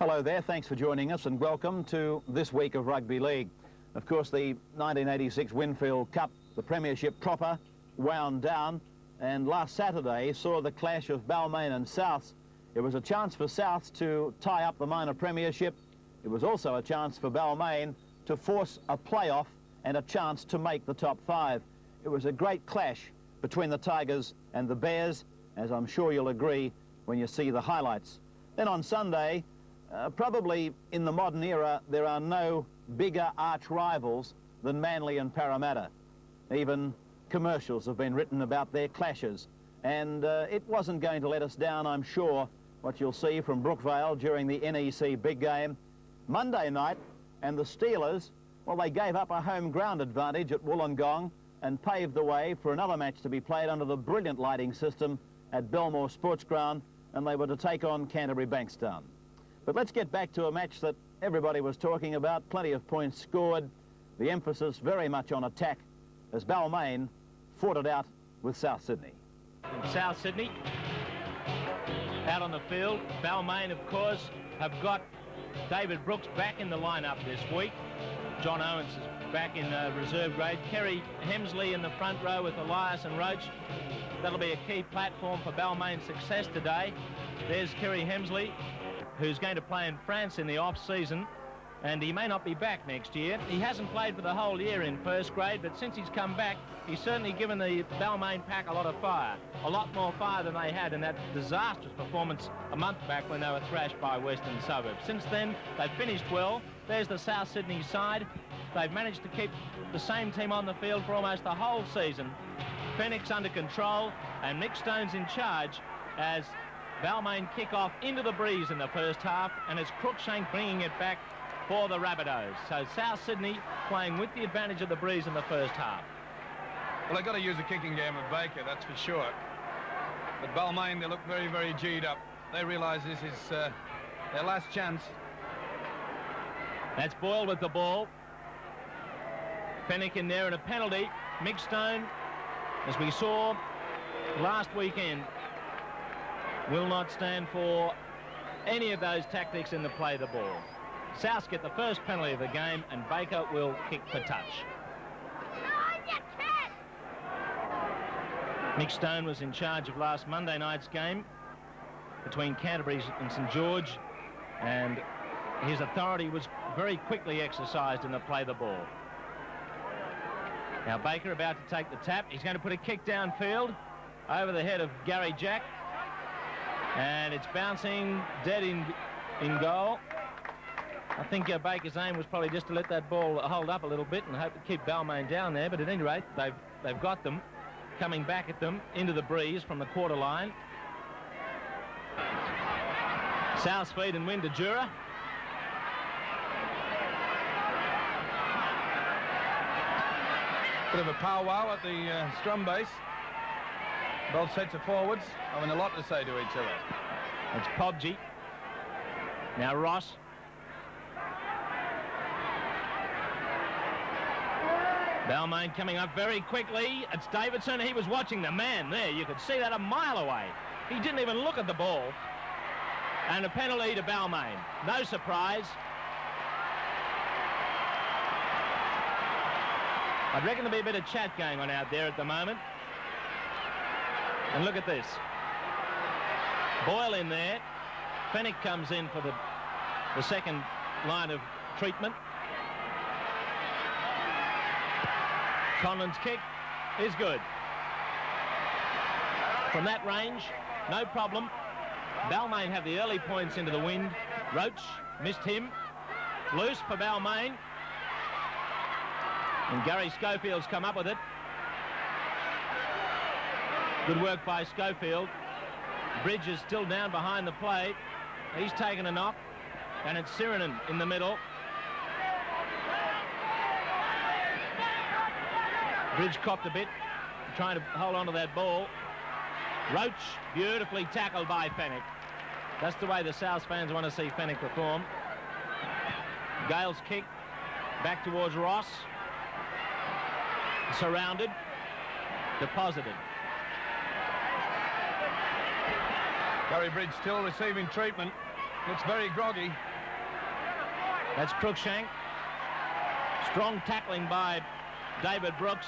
Hello there, thanks for joining us and welcome to this week of Rugby League. Of course, the 1986 Winfield Cup, the premiership proper, wound down, and last Saturday saw the clash of Balmain and Souths. It was a chance for Souths to tie up the minor premiership. It was also a chance for Balmain to force a playoff and a chance to make the top five. It was a great clash between the Tigers and the Bears, as I'm sure you'll agree when you see the highlights. Then on Sunday, probably in the modern era, there are no bigger arch rivals than Manly and Parramatta. Even commercials have been written about their clashes, and it wasn't going to let us down, I'm sure, what you'll see from Brookvale during the NEC big game. Monday night, and the Steelers, well, they gave up a home ground advantage at Wollongong and paved the way for another match to be played under the brilliant lighting system at Belmore Sports Ground, and they were to take on Canterbury Bankstown. But let's get back to a match that everybody was talking about, plenty of points scored, the emphasis very much on attack, as Balmain fought it out with South Sydney. In South Sydney, out on the field, Balmain, of course, have got David Brooks back in the lineup this week. John Owens is back in reserve grade. Kerry Hemsley in the front row with Elias and Roach. That'll be a key platform for Balmain's success today. There's Kerry Hemsley, who's going to play in France in the off-season, and he may not be back next year. He hasn't played for the whole year in first grade, but since he's come back, he's certainly given the Balmain pack a lot of fire, a lot more fire than they had in that disastrous performance a month back when they were thrashed by Western Suburbs. Since then, they've finished well. There's the South Sydney side. They've managed to keep the same team on the field for almost the whole season. Fenwick's under control, and Nick Stone's in charge as Balmain kick off into the breeze in the first half, and it's Crookshank bringing it back for the Rabbitohs. So South Sydney playing with the advantage of the breeze in the first half. Well, they've got to use the kicking game of Baker, that's for sure. But Balmain, they look very, very G'd up. They realise this is their last chance. That's Boyle with the ball. Fenwick in there and a penalty. Mick Stone, as we saw last weekend, will not stand for any of those tactics in the play the ball. Souths get the first penalty of the game, and Baker will kick for touch. Mick Stone was in charge of last Monday night's game between Canterbury and St George, and his authority was very quickly exercised in the play the ball. Now Baker about to take the tap. He's going to put a kick downfield over the head of Gary Jack, and it's bouncing dead in goal. I think Baker's aim was probably just to let that ball hold up a little bit and hope to keep Balmain down there, but at any rate, they've got them coming back at them into the breeze from the quarter line. South feed and win to Jura. Bit of a powwow at the scrum base. Both sets of forwards having a lot to say to each other. It's Pobji. Now Ross. Balmain coming up very quickly. It's Davidson. He was watching the man there. You could see that a mile away. He didn't even look at the ball. And a penalty to Balmain. No surprise. I reckon there'll be a bit of chat going on out there at the moment. And look at this. Boyle in there. Fenwick comes in for the second line of treatment. Conlon's kick is good. From that range, no problem. Balmain have the early points into the wind. Roach missed him. Loose for Balmain. And Gary Schofield's come up with it. Good work by Schofield. Bridge is still down behind the plate. He's taken a knock. And it's Sirinen in the middle. Bridge copped a bit, trying to hold on to that ball. Roach, beautifully tackled by Fenwick. That's the way the South fans want to see Fenwick perform. Gale's kick, back towards Ross. Surrounded, deposited. Gary Bridge still receiving treatment. Looks very groggy. That's Cruikshank. Strong tackling by David Brooks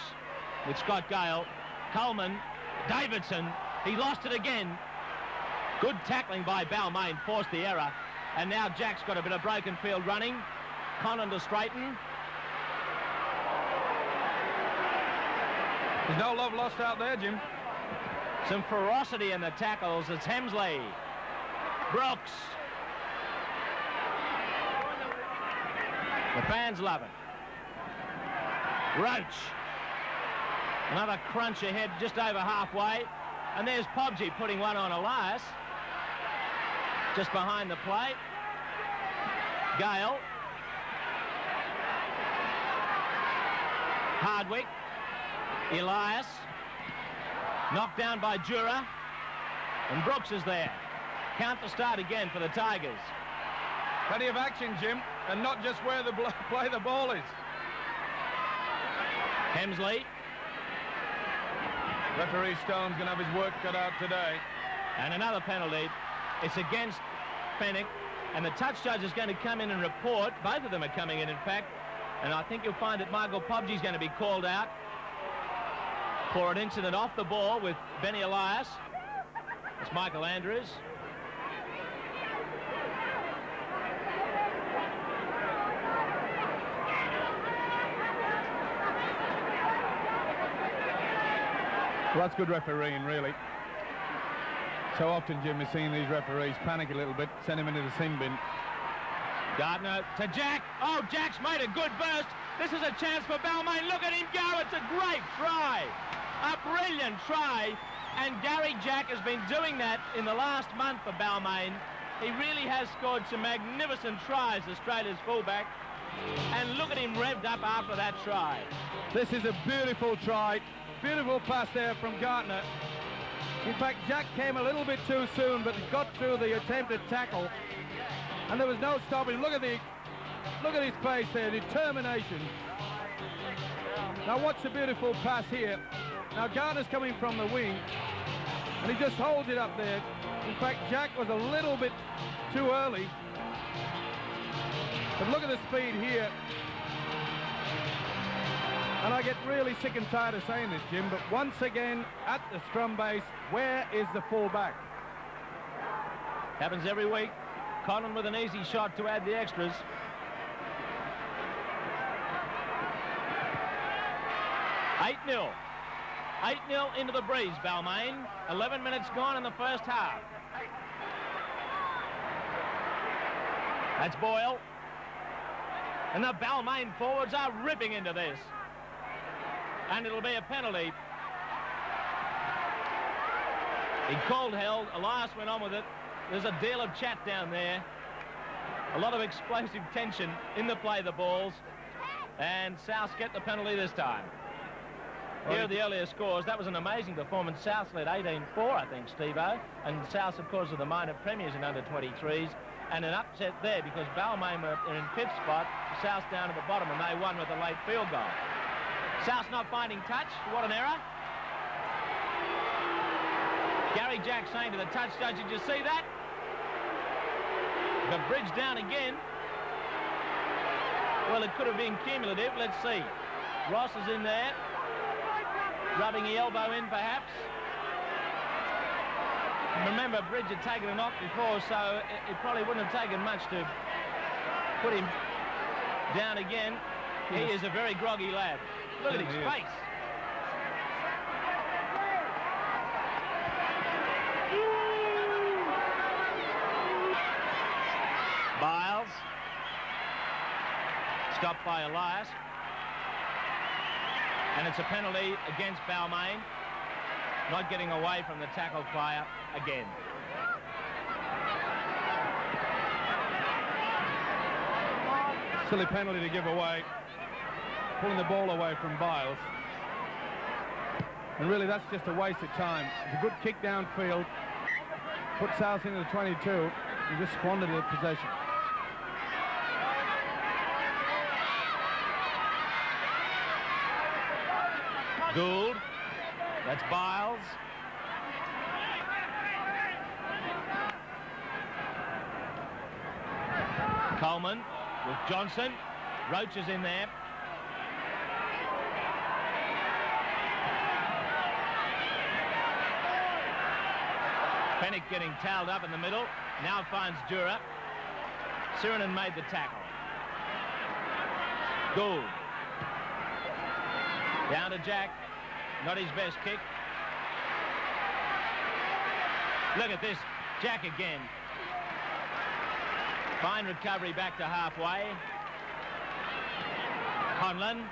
with Scott Gale. Coleman, Davidson, he lost it again. Good tackling by Balmain, forced the error. And now Jack's got a bit of broken field running. Conlon to straighten. There's no love lost out there, Jim. Some ferocity in the tackles. It's Hemsley. Brooks. The fans love it. Roach. Another crunch ahead, just over halfway. And there's Pobji putting one on Elias. Just behind the plate. Gale. Hardwick. Elias. Knocked down by Jura. And Brooks is there. Count to start again for the Tigers. Plenty of action, Jim, and not just where the play the ball is. Hemsley. Referee Stone's going to have his work cut out today. And another penalty. It's against Fenwick. And the touch judge is going to come in and report. Both of them are coming in fact. And I think you'll find that Michael Pobji is going to be called out for an incident off the ball with Benny Elias. It's Michael Andrews. Well, that's good refereeing, really. So often, Jim, we're seeing these referees panic a little bit, send him into the sin bin. Gardner to Jack. Oh, Jack's made a good burst. This is a chance for Balmain. Look at him go. It's a great try. A brilliant try. And Gary Jack has been doing that in the last month for Balmain. He really has scored some magnificent tries, Australia's fullback. And look at him revved up after that try. This is a beautiful try. Beautiful pass there from Gardner. In fact, Jack came a little bit too soon, but got through the attempted tackle. And there was no stopping. Look at his face there, determination. Now watch the beautiful pass here. Now Gardner's coming from the wing, and he just holds it up there. In fact, Jack was a little bit too early. But look at the speed here. And I get really sick and tired of saying this, Jim, but once again, at the scrum base, where is the fullback? Happens every week. Conlon with an easy shot to add the extras. Eight 0. 8-0 into the breeze, Balmain. 11 minutes gone in the first half. That's Boyle. And the Balmain forwards are ripping into this. And it'll be a penalty. He called held. Elias went on with it. There's a deal of chat down there. A lot of explosive tension in the play of the balls. And South get the penalty this time. Here are the earlier scores. That was an amazing performance. South led 18-4, I think, Steve-O. And South, of course, are the minor premiers in under-23s. And an upset there because Balmain are in fifth spot. South down at the bottom, and they won with a late field goal. South's not finding touch. What an error. Gary Jack saying to the touch judge, did you see that? The bridge down again. Well, it could have been cumulative. Let's see. Ross is in there. Rubbing the elbow in, perhaps. Remember, Bridge had taken a knock before, so it probably wouldn't have taken much to put him down again. He is a very groggy lad. Look at his face. Biles. Stopped by Elias. And it's a penalty against Balmain. Not getting away from the tackle player again. Silly penalty to give away. Pulling the ball away from Biles. And really, that's just a waste of time. It's a good kick downfield. Put South into the 22 and just squandered the possession. Gould. That's Biles. Coleman. with Johnson. Roach is in there. Pennick getting towelled up in the middle. Now finds Dura. Sirinen made the tackle. Gould. Down to Jack. Not his best kick. Look at this. Jack again. Fine recovery back to halfway. Conlon.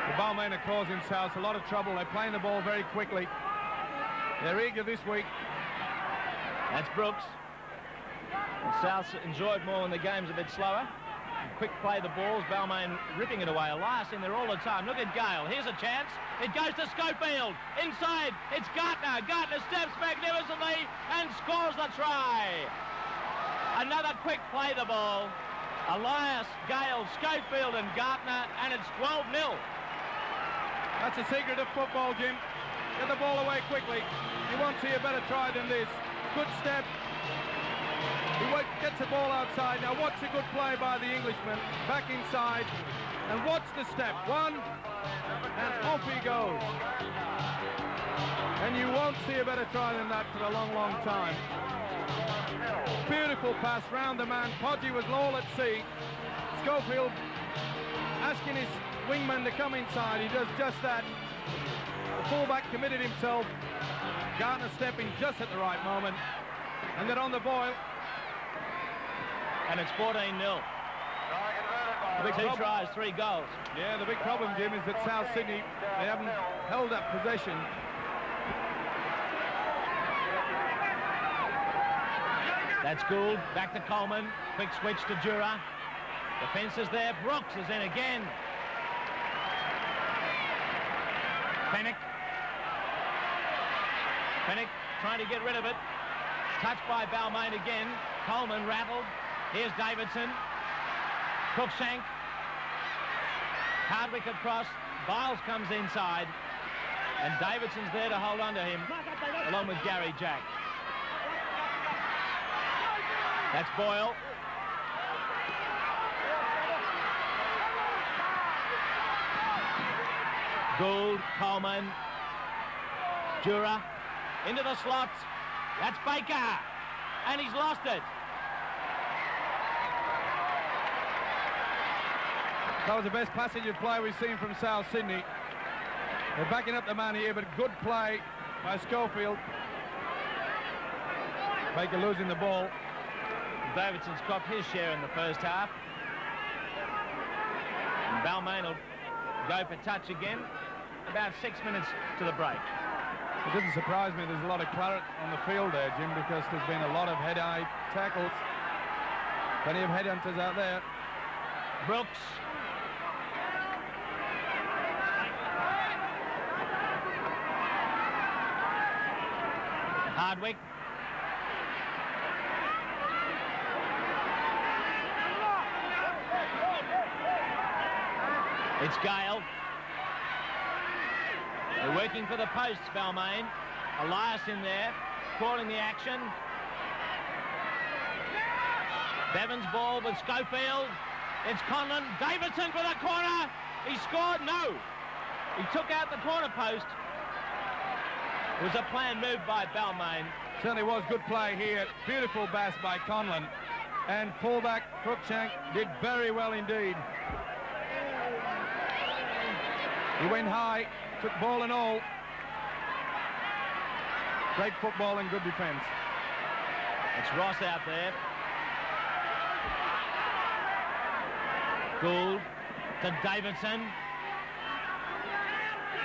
The Balmain are causing themselves a lot of trouble. They're playing the ball very quickly. They're eager this week. That's Brooks. And South enjoyed more when the game's a bit slower. Quick play the balls. Balmain ripping it away. Elias in there all the time. Look at Gale. Here's a chance. It goes to Schofield. Inside. It's Gartner. Gartner steps magnificently and scores the try. Another quick play the ball. Elias, Gale, Schofield and Gartner, and it's 12-0. That's the secret of football, Jim. Get the ball away quickly. You won't see a better try than this. Good step. He gets the ball outside. Now watch a good play by the Englishman. Back inside. And watch the step. One. And off he goes. And you won't see a better try than that for a long, long time. Beautiful pass round the man. Podgy was all at sea. Schofield asking his wingman to come inside. He does just that. The fullback committed himself. Gartner stepping just at the right moment. And they're on the boil. And it's 14-0. Two tries, 3 goals. Yeah, the big problem, Jim, is that South Sydney, they haven't held up possession. That's Gould. Back to Coleman. Quick switch to Dura. Defence is there. Brooks is in again. Pennick. Pennick trying to get rid of it. Touched by Balmain again. Coleman rattled. Here's Davidson. Cruikshank. Hardwick across. Biles comes inside. And Davidson's there to hold on to him, along with Gary Jack. That's Boyle. Gould, Coleman, Dura, into the slots. That's Baker, and he's lost it. That was the best passage of play we've seen from South Sydney. They're backing up the man here, but good play by Schofield. Baker losing the ball. Davidson's copped his share in the first half. And Balmain will go for touch again. About 6 minutes to the break. It doesn't surprise me there's a lot of claret on the field there, Jim, because there's been a lot of head-eye tackles. Plenty of headhunters out there. Brooks. Hardwick. It's Gale. They're working for the posts, Balmain. Elias in there, calling the action. Bevan's ball with Schofield. It's Conlon. Davidson for the corner. He scored? No. He took out the corner post. It was a planned move by Balmain. Certainly was good play here. Beautiful bass by Conlon. And fullback Cruikshank did very well indeed. He went high, took ball and all. Great football and good defence. It's Ross out there. Gould to Davidson.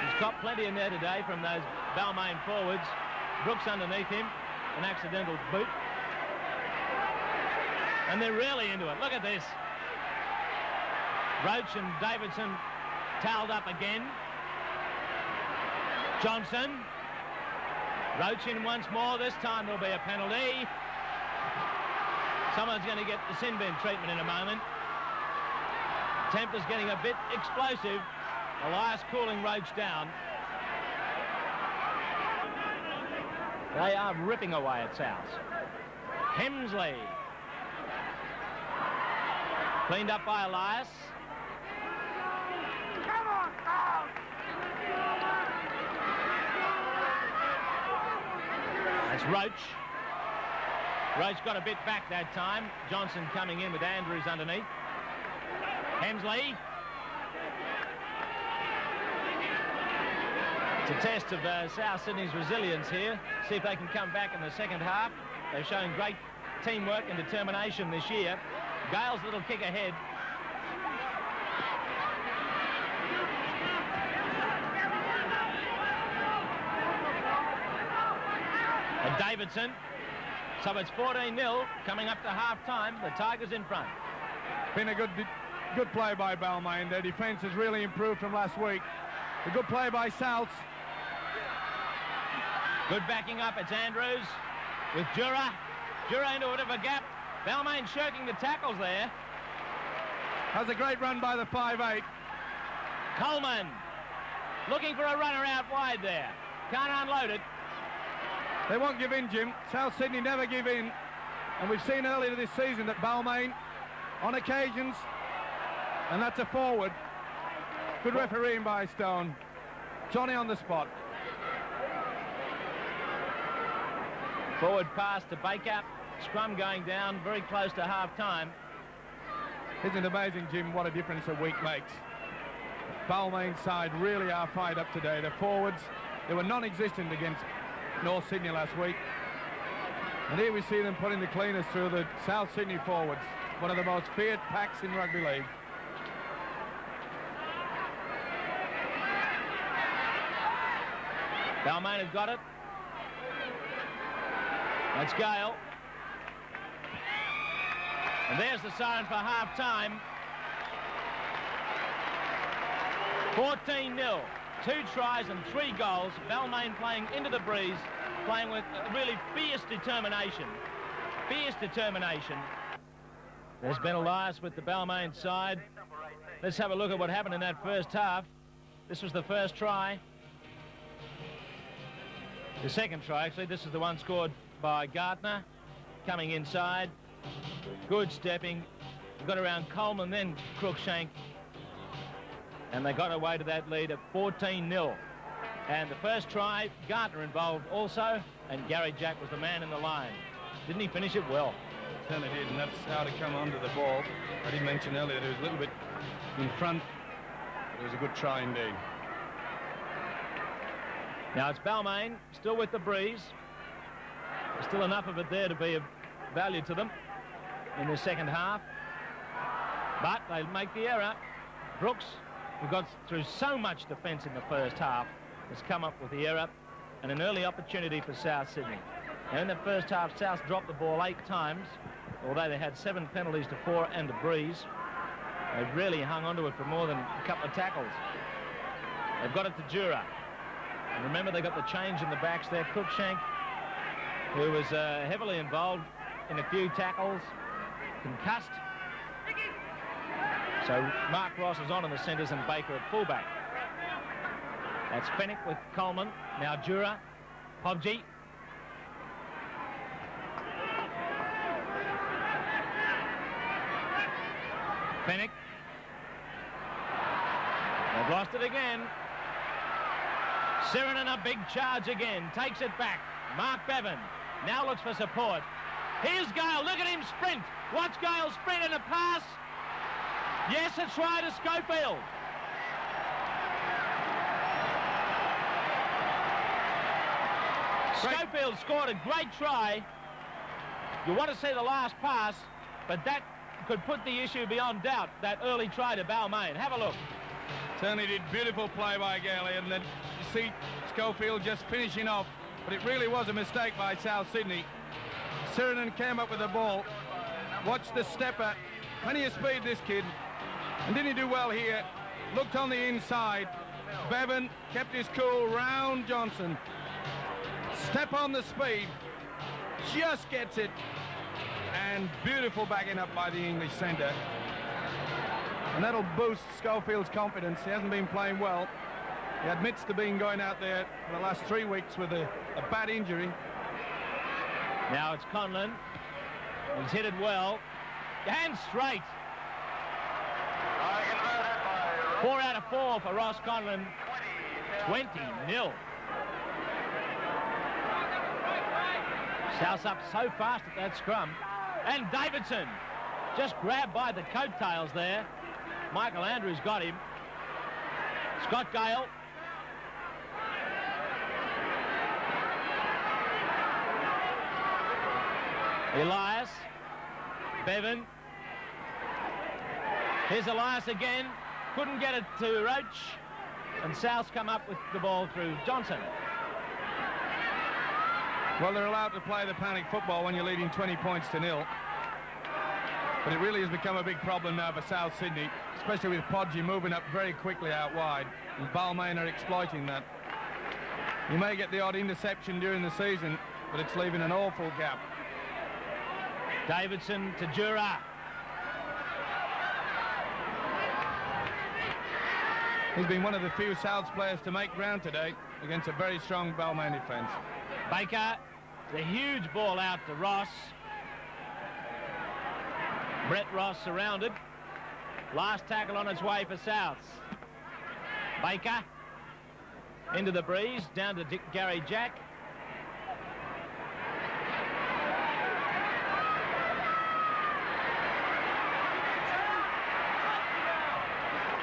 He's got plenty in there today from those Balmain forwards. Brooks underneath him, an accidental boot. And they're really into it. Look at this. Roach and Davidson towelled up again. Johnson. Roach in once more. This time there'll be a penalty. Someone's going to get the sin bin treatment in a moment. Temper's getting a bit explosive. Elias cooling Roach down. They are ripping away at South. Hemsley. Cleaned up by Elias. That's Roach. Roach got a bit back that time. Johnson coming in with Andrews underneath. Hemsley. It's a test of South Sydney's resilience here. See if they can come back in the second half. They've shown great teamwork and determination this year. Gale's little kick ahead. And Davidson. So it's 14-0 coming up to half-time. The Tigers in front. Been a good play by Balmain. Their defence has really improved from last week. A good play by Souths. Good backing up. It's Andrews with Jura. Jura into a bit of a gap. Balmain shirking the tackles there. Has a great run by the 5'8". Coleman looking for a runner out wide there. Can't unload it. They won't give in, Jim. South Sydney never give in. And we've seen earlier this season that Balmain, on occasions, and that's a forward. Good refereeing by Stone. Johnny on the spot. Forward pass to Baker. Scrum going down very close to half-time. Isn't it amazing, Jim, what a difference a week makes? Balmain's side really are fired up today. The forwards, they were non-existent against North Sydney last week. And here we see them putting the cleaners through the South Sydney forwards. One of the most feared packs in rugby league. Balmain have got it. That's Gale. And there's the siren for half-time. 14-0. 2 tries and 3 goals. Balmain playing into the breeze, playing with really fierce determination. Fierce determination. There's Ben Elias with the Balmain side. Let's have a look at what happened in that first half. This was the first try. The second try, actually. This is the one scored by Gartner. Coming inside. Good stepping. Got around Coleman, then Crookshank. And they got away to that lead at 14-0. And the first try, Gartner involved also, and Gary Jack was the man in the line. Didn't he finish it well? Certainly did, and that's how to come onto the ball. I did mention earlier that it was a little bit in front. It was a good try indeed. Now it's Balmain, still with the breeze. There's still enough of it there to be of value to them in the second half. But they make the error. Brooks, who got through so much defence in the first half, has come up with the error and an early opportunity for South Sydney. Now in the first half, South dropped the ball 8 times, although they had 7 penalties to 4 and a breeze. They've really hung onto it for more than a couple of tackles. They've got it to Jura. And remember, they got the change in the backs there. Crookshank, who was heavily involved in a few tackles, concussed. So Mark Ross is on in the centres and Baker at fullback. That's Fennick with Coleman. Now Jura, Pobji. Fennick. They've lost it again. Siren in a big charge again. Takes it back. Mark Bevan now looks for support. Here's Gale. Look at him sprint. Watch Gale sprint and a pass. Yes, it's right to Schofield. Schofield scored a great try. You want to see the last pass, but that could put the issue beyond doubt, that early try to Balmain. Have a look. Certainly did. Beautiful play by Gale, and then you see Schofield just finishing off, but it really was a mistake by South Sydney. Sirenen came up with the ball. Watch the stepper. Plenty of speed, this kid. And didn't he do well here? Looked on the inside. Bevan kept his cool round Johnson. Step on the speed. Just gets it. And beautiful backing up by the English centre. And that'll boost Schofield's confidence. He hasn't been playing well. He admits to being going out there for the last 3 weeks with a bad injury. Now it's Conlon. He's hit it well. And straight. 4 out of 4 for Ross Conlon. 20-0. South up so fast at that scrum. And Davidson just grabbed by the coattails there. Michael Andrews got him. Scott Gale. Elias. Bevan. Here's Elias again. Couldn't get it to Roach. And South's come up with the ball through Johnson. Well, they're allowed to play the panic football when you're leading 20 points to 0. But it really has become a big problem now for South Sydney, especially with Podgy moving up very quickly out wide. And Balmain are exploiting that. You may get the odd interception during the season, but it's leaving an awful gap. Davidson to Jura. He's been one of the few Souths players to make ground today against a very strong Balmain defence. Baker, the huge ball out to Ross. Brett Ross surrounded. Last tackle on its way for Souths. Baker into the breeze, down to Gary Jack.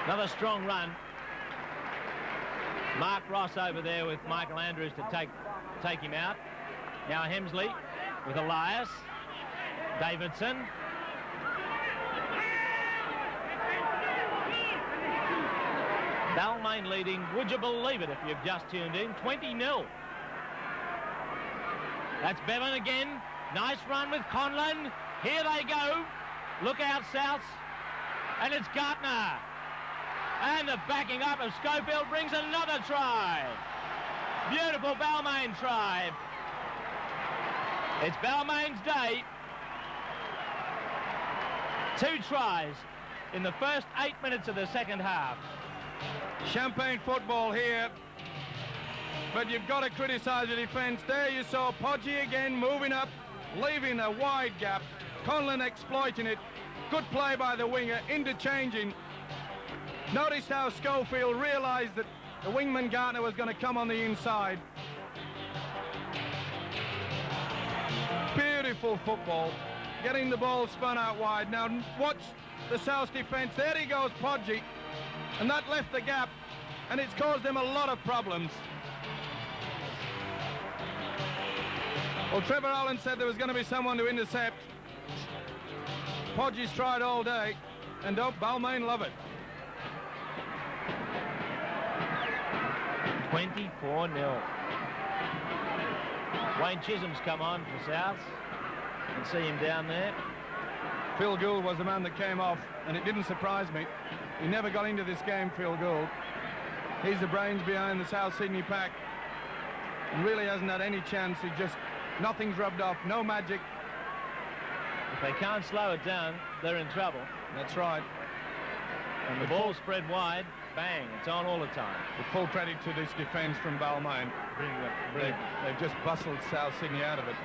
Another strong run. Mark Ross over there with Michael Andrews to take him out. Now Hemsley with Elias. Davidson. Balmain leading, would you believe it if you've just tuned in, 20-0. That's Bevan again. Nice run with Conlon. Here they go. Look out, Souths. And it's Gartner. And the backing up of Schofield brings another try. Beautiful Balmain try. It's Balmain's day. 2 tries in the first 8 minutes of the second half. Champagne football here, but you've got to criticise the defence. There you saw Podgy again moving up, leaving a wide gap. Conlon exploiting it. Good play by the winger, interchanging. Notice how Schofield realised that the wingman Gartner was going to come on the inside. Beautiful football. Getting the ball spun out wide. Now watch the South defence. There he goes, Podgy. And that left the gap, and it's caused them a lot of problems. Well, Trevor Allen said there was going to be someone to intercept. Podgy's tried all day, and don't Balmain love it. 24-0. Wayne Chisholm's come on for South. You can see him down there. Phil Gould was the man that came off, and it didn't surprise me. He never got into this game, Phil Gould. He's the brains behind the South Sydney pack. And really hasn't had any chance. He just, nothing's rubbed off, no magic. If they can't slow it down, they're in trouble. That's right. And the ball spread wide, bang, it's on all the time. With full credit to this defence from Balmain. They've just bustled South Sydney out of it.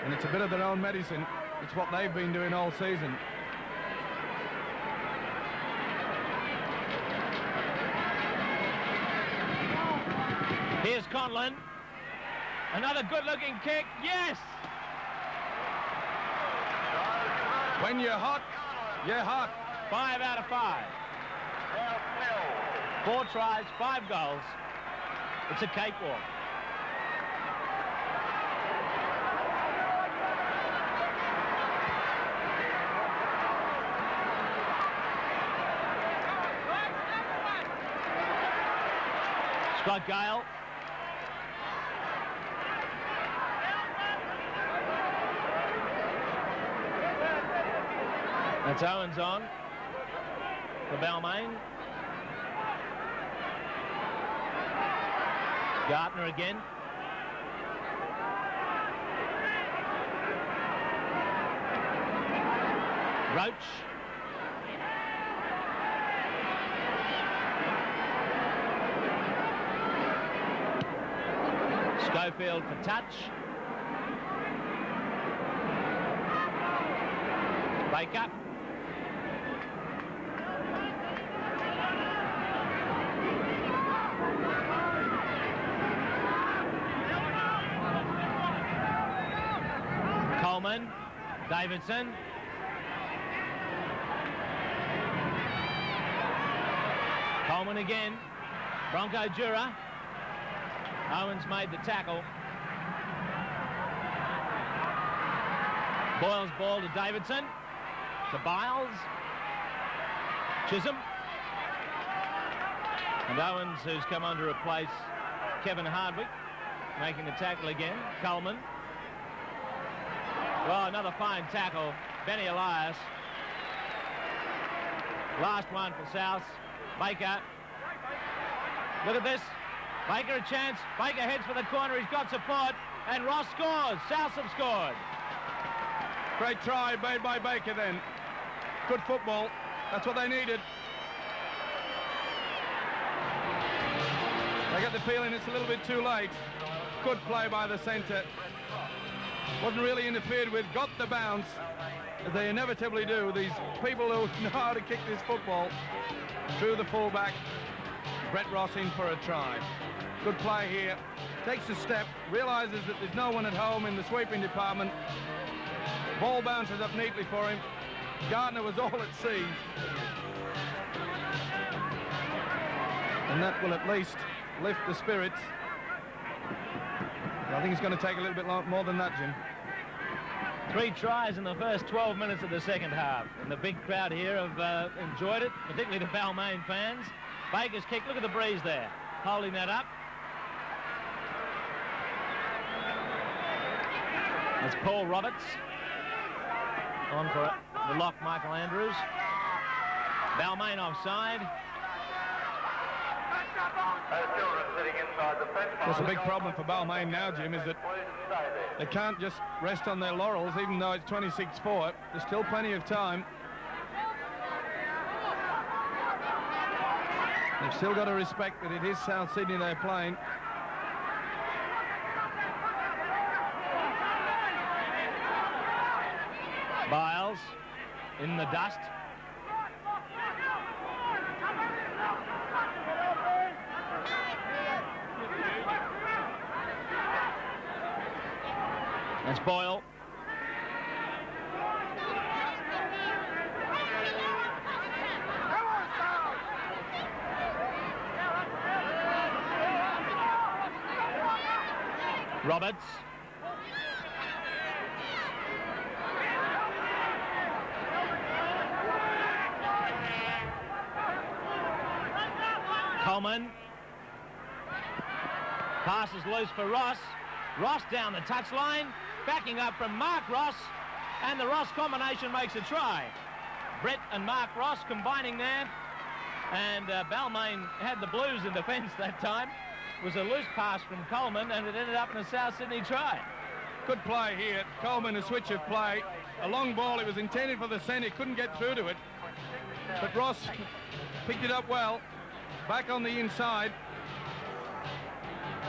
And it's a bit of their own medicine. It's what they've been doing all season. Here's Conlon. Another good-looking kick. Yes! When you're hot, you're hot. 5 out of 5. 4 tries, 5 goals. It's a cakewalk. Scott Gale. That's Owens on for Balmain. Gartner again. Roach. Schofield for touch. Baker. Coleman, Davidson. Coleman again. Bronco Jura. Owens made the tackle. Boyle's ball to Davidson. To Biles. Chisholm. And Owens, who's come on to replace Kevin Hardwick, making the tackle again. Coleman. Well, another fine tackle. Benny Elias. Last one for South. Baker. Look at this. Baker a chance. Baker heads for the corner. He's got support. And Ross scores. South have scored. Great try made by Baker then. Good football. That's what they needed. I get the feeling it's a little bit too late. Good play by the centre. Wasn't really interfered with. Got the bounce, as they inevitably do. These people who know how to kick this football. Through the fullback. Brett Ross in for a try. Good play here. Takes a step. Realises that there's no one at home in the sweeping department. Ball bounces up neatly for him. Gardner was all at sea. And that will at least lift the spirits. I think it's going to take a little bit more than that, Jim. 3 tries in the first 12 minutes of the second half. And the big crowd here have enjoyed it, particularly the Balmain fans. Baker's kick, look at the breeze there, holding that up. That's Paul Roberts. On for the lock, Michael Andrews. Balmain offside. That's a big problem for Balmain now, Jim, is that they can't just rest on their laurels, even though it's 26-4. There's still plenty of time. They've still got to respect that it is South Sydney they're playing. Biles in the dust. That's Boyle. Roberts. Coleman. Passes loose for Ross. Ross down the touchline. Backing up from Mark Ross. And the Ross combination makes a try. Brett and Mark Ross combining there. And Balmain had the Blues in defence that time. It was a loose pass from Coleman, and it ended up in a South Sydney try. Good play here. Coleman, a switch of play. A long ball. It was intended for the centre. Couldn't get through to it. But Ross picked it up well. Back on the inside.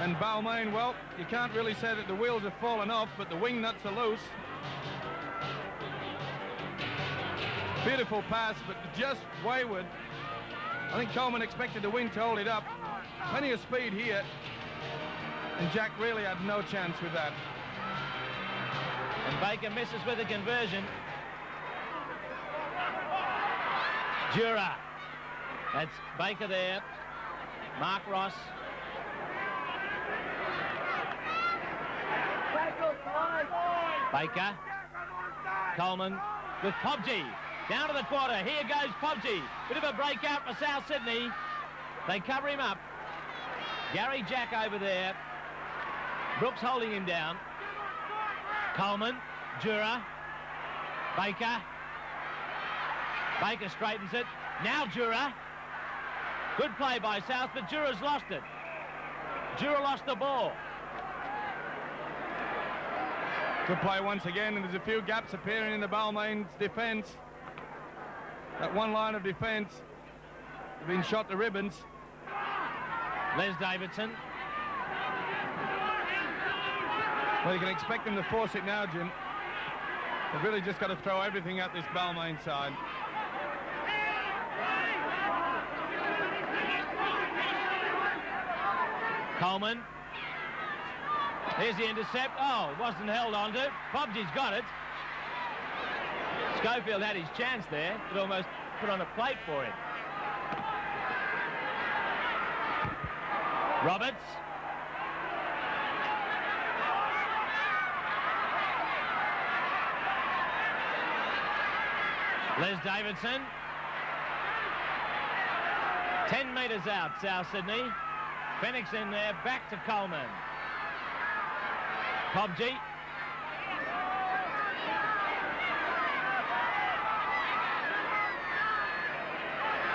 And Balmain, well, you can't really say that the wheels have fallen off, but the wing nuts are loose. Beautiful pass, but just wayward. I think Coleman expected the wing to hold it up. Plenty of speed here. And Jack really had no chance with that. And Baker misses with a conversion. Jura. That's Baker there. Mark Ross. Baker. Coleman with Pobji. Down to the quarter. Here goes Pobji. Bit of a breakout for South Sydney. They cover him up. Gary Jack over there. Brooks holding him down. Coleman. Jura. Baker. Baker straightens it. Now Jura. Good play by South, but Jura's lost it. Jura lost the ball. Good play once again, and there's a few gaps appearing in the Balmain's defence. That one line of defence has been shot to ribbons. Les Davidson. Well, you can expect them to force it now, Jim. They've really just got to throw everything at this Balmain side. Coleman. Here's the intercept. Oh, it wasn't held on to. Pobji's got it. Schofield had his chance there. It almost put on a plate for him. Roberts. Les Davidson. 10 metres out, South Sydney. Phoenix in there, back to Coleman. Pobji.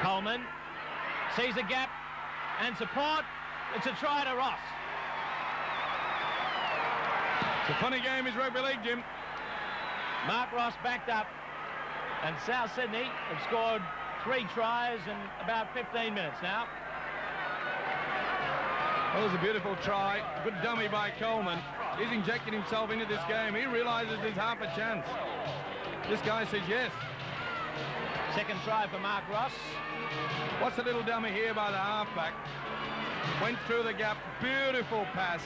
Coleman sees a gap and support. It's a try to Ross. It's a funny game, is Rugby League, Jim. Mark Ross backed up, and South Sydney have scored 3 tries in about 15 minutes now. Well, it was a beautiful try. Good dummy by Coleman. He's injected himself into this game. He realises there's half a chance. This guy says yes. Second try for Mark Ross. What's the little dummy here by the halfback? Went through the gap. Beautiful pass.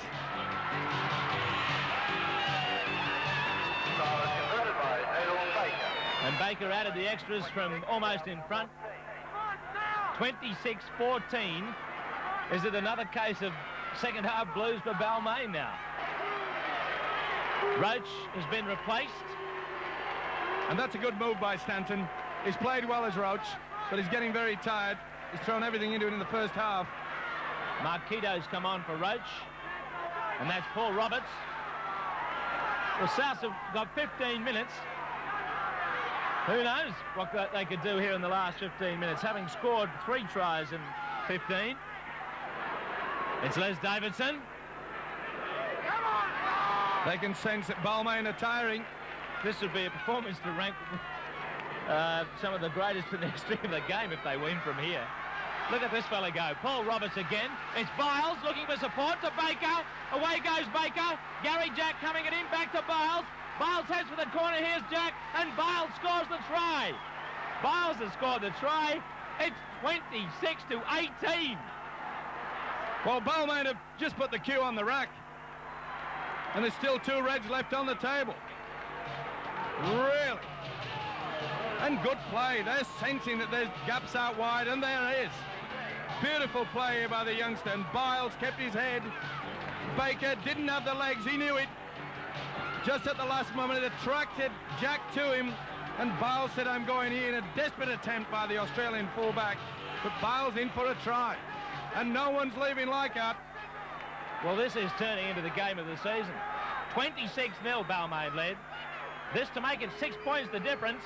And Baker added the extras from almost in front. 26-14. Is it another case of second half blues for Balmain now? Roach has been replaced. And that's a good move by Stanton. He's played well as Roach, but he's getting very tired. He's thrown everything into it in the first half. Marquito's come on for Roach. And that's Paul Roberts. The Souths have got 15 minutes. Who knows what they could do here in the last 15 minutes, having scored 3 tries in 15. It's Les Davidson. They can sense that Balmain are tiring. This would be a performance to rank some of the greatest in the history of the game if they win from here. Look at this fella go. Paul Roberts again. It's Biles looking for support to Baker. Away goes Baker. Gary Jack coming at him. Back to Biles. Biles heads for the corner. Here's Jack. And Biles scores the try. Biles has scored the try. It's 26-18. Well, Balmain have just put the cue on the rack. And there's still 2 reds left on the table. Really? And good play. They're sensing that there's gaps out wide, and there is. Beautiful play here by the youngster, and Biles kept his head. Baker didn't have the legs, he knew it. Just at the last moment, it attracted Jack to him, and Biles said, I'm going here, in a desperate attempt by the Australian fullback. But Biles in for a try, and no one's leaving Leichhardt. Well, this is turning into the game of the season. 26-0 Balmain led. This to make it 6 points the difference.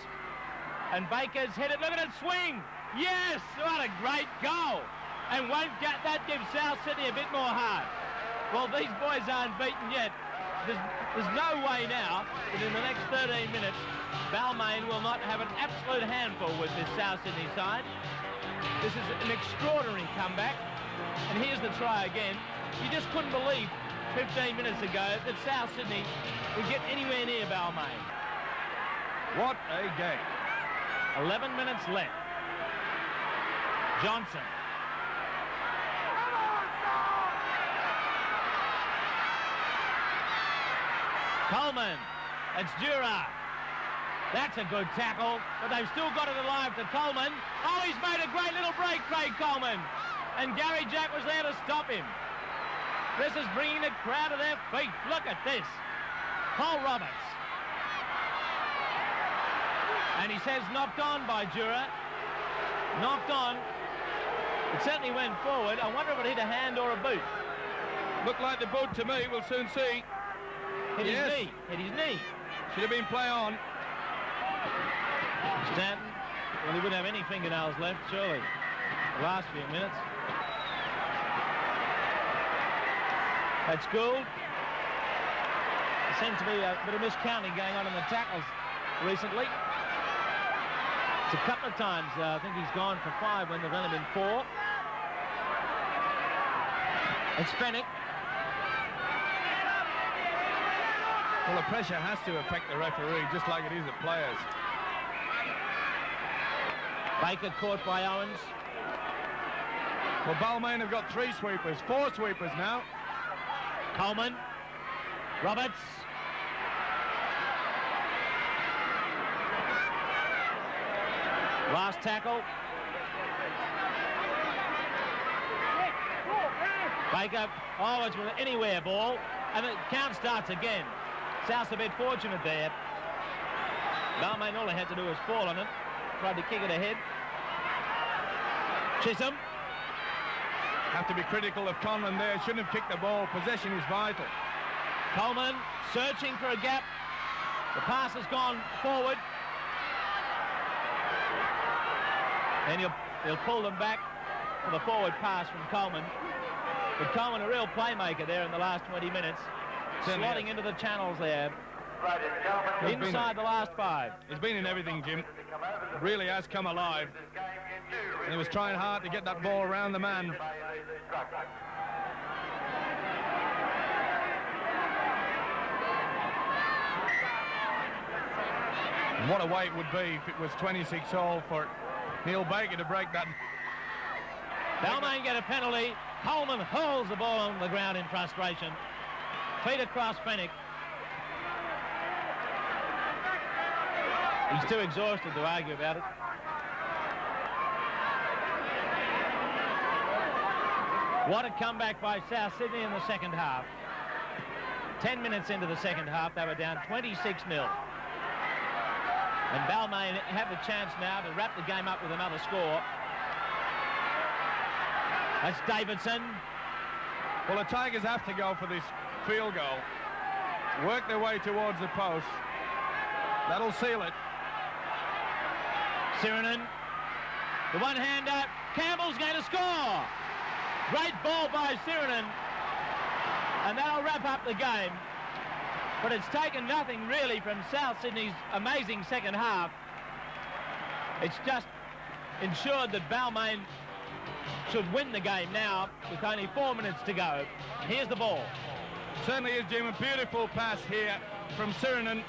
And Baker's hit it. Look at it swing. Yes, what a great goal. And won't get that give South Sydney a bit more heart. Well, these boys aren't beaten yet. There's no way now that in the next 13 minutes, Balmain will not have an absolute handful with this South Sydney side. This is an extraordinary comeback. And here's the try again. You just couldn't believe 15 minutes ago that South Sydney would get anywhere near Balmain. What a game. 11 minutes left. Johnson. Coleman. It's Dura. That's a good tackle, but they've still got it alive to Coleman. Oh, he's made a great little break, Craig Coleman. And Gary Jack was there to stop him. This is bringing the crowd to their feet. Look at this. Paul Roberts. And he says knocked on by Dura. Knocked on. It certainly went forward. I wonder if it hit a hand or a boot. Looked like the boot to me. We'll soon see. Hit his knee. Hit his knee. Should have been play on. Stanton. Well, he wouldn't have any fingernails left, surely. The last few minutes. That's Gould. There seems to be a bit of miscounting going on in the tackles recently. It's a couple of times. I think he's gone for 5 when there've only been 4. It's Fennick. Well, the pressure has to affect the referee, just like it is the players. Baker caught by Owens. Well, Balmain have got 3 sweepers, 4 sweepers now. Coleman. Roberts. Last tackle. Baker. Oh, it's an anywhere ball. And the count starts again. South's a bit fortunate there. Balmain, all they had to do was fall on it. Tried to kick it ahead. Chisholm. Have to be critical of Conlon there. Shouldn't have kicked the ball. Possession is vital. Coleman searching for a gap. The pass has gone forward. And he'll pull them back for the forward pass from Coleman. But Coleman, a real playmaker there in the last 20 minutes. Slotting into the channels there. Inside the last 5. He's been in everything, Jim. Really has come alive. And he was trying hard to get that ball around the man. And what a way it would be if it was 26-all for Neil Baker to break that. Balmain get a penalty. Coleman hurls the ball on the ground in frustration. Feet across Fennick. He's too exhausted to argue about it. What a comeback by South Sydney in the second half. 10 minutes into the second half, they were down 26-0. And Balmain have the chance now to wrap the game up with another score. That's Davidson. Well, the Tigers have to go for this field goal. Work their way towards the post. That'll seal it. Sirinen. The one-hander. Campbell's going to score. Great ball by Sirinen. And that'll wrap up the game. But it's taken nothing really from South Sydney's amazing second half. It's just ensured that Balmain should win the game now with only 4 minutes to go. Here's the ball. Certainly is, Jim. A beautiful pass here from Sirinen.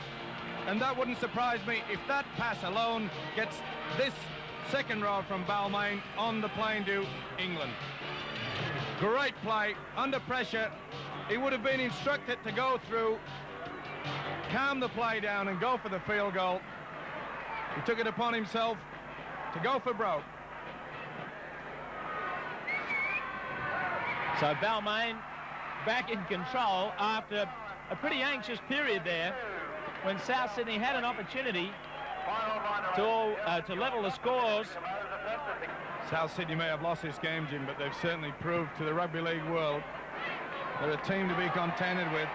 And that wouldn't surprise me if that pass alone gets this second row from Balmain on the plane to England. Great play, under pressure. He would have been instructed to go through, calm the play down and go for the field goal. He took it upon himself to go for broke. So Balmain back in control after a pretty anxious period there when South Sydney had an opportunity to level the scores. South Sydney may have lost this game, Jim, but they've certainly proved to the Rugby League world they're a team to be contended with.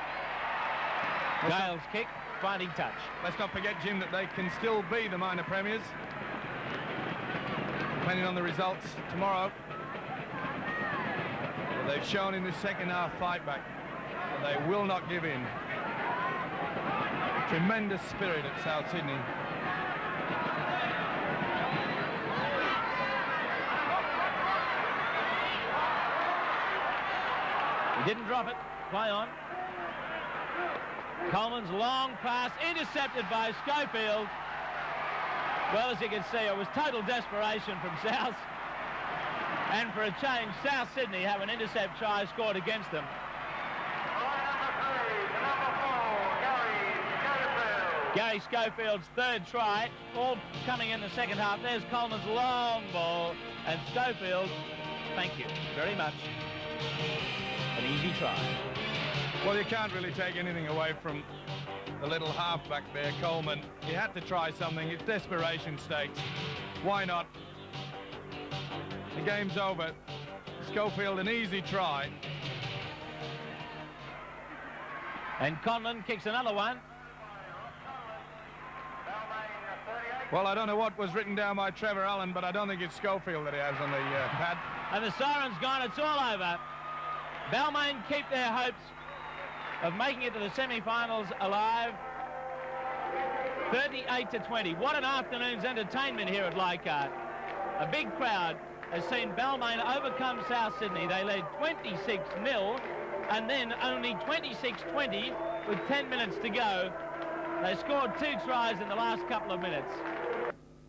Gale's kick, finding touch. Let's not forget, Jim, that they can still be the minor premiers, depending on the results tomorrow. But they've shown in the second half fight back that they will not give in. Tremendous spirit at South Sydney. He didn't drop it. Play on. Coleman's long pass intercepted by Schofield. Well, as you can see, it was total desperation from South. And for a change, South Sydney have an intercept try scored against them. Gary Schofield's third try, all coming in the second half. There's Coleman's long ball, and Schofield, thank you very much. An easy try. Well, you can't really take anything away from the little halfback there, Coleman. He had to try something. It's desperation stakes. Why not? The game's over. Schofield, an easy try. And Conlon kicks another one. Well, I don't know what was written down by Trevor Allen, but I don't think it's Schofield that he has on the pad. And the siren's gone. It's all over. Balmain keep their hopes of making it to the semi-finals alive. 38-20. What an afternoon's entertainment here at Leichhardt. A big crowd has seen Balmain overcome South Sydney. They led 26-0 and then only 26-20 with 10 minutes to go. They scored 2 tries in the last couple of minutes.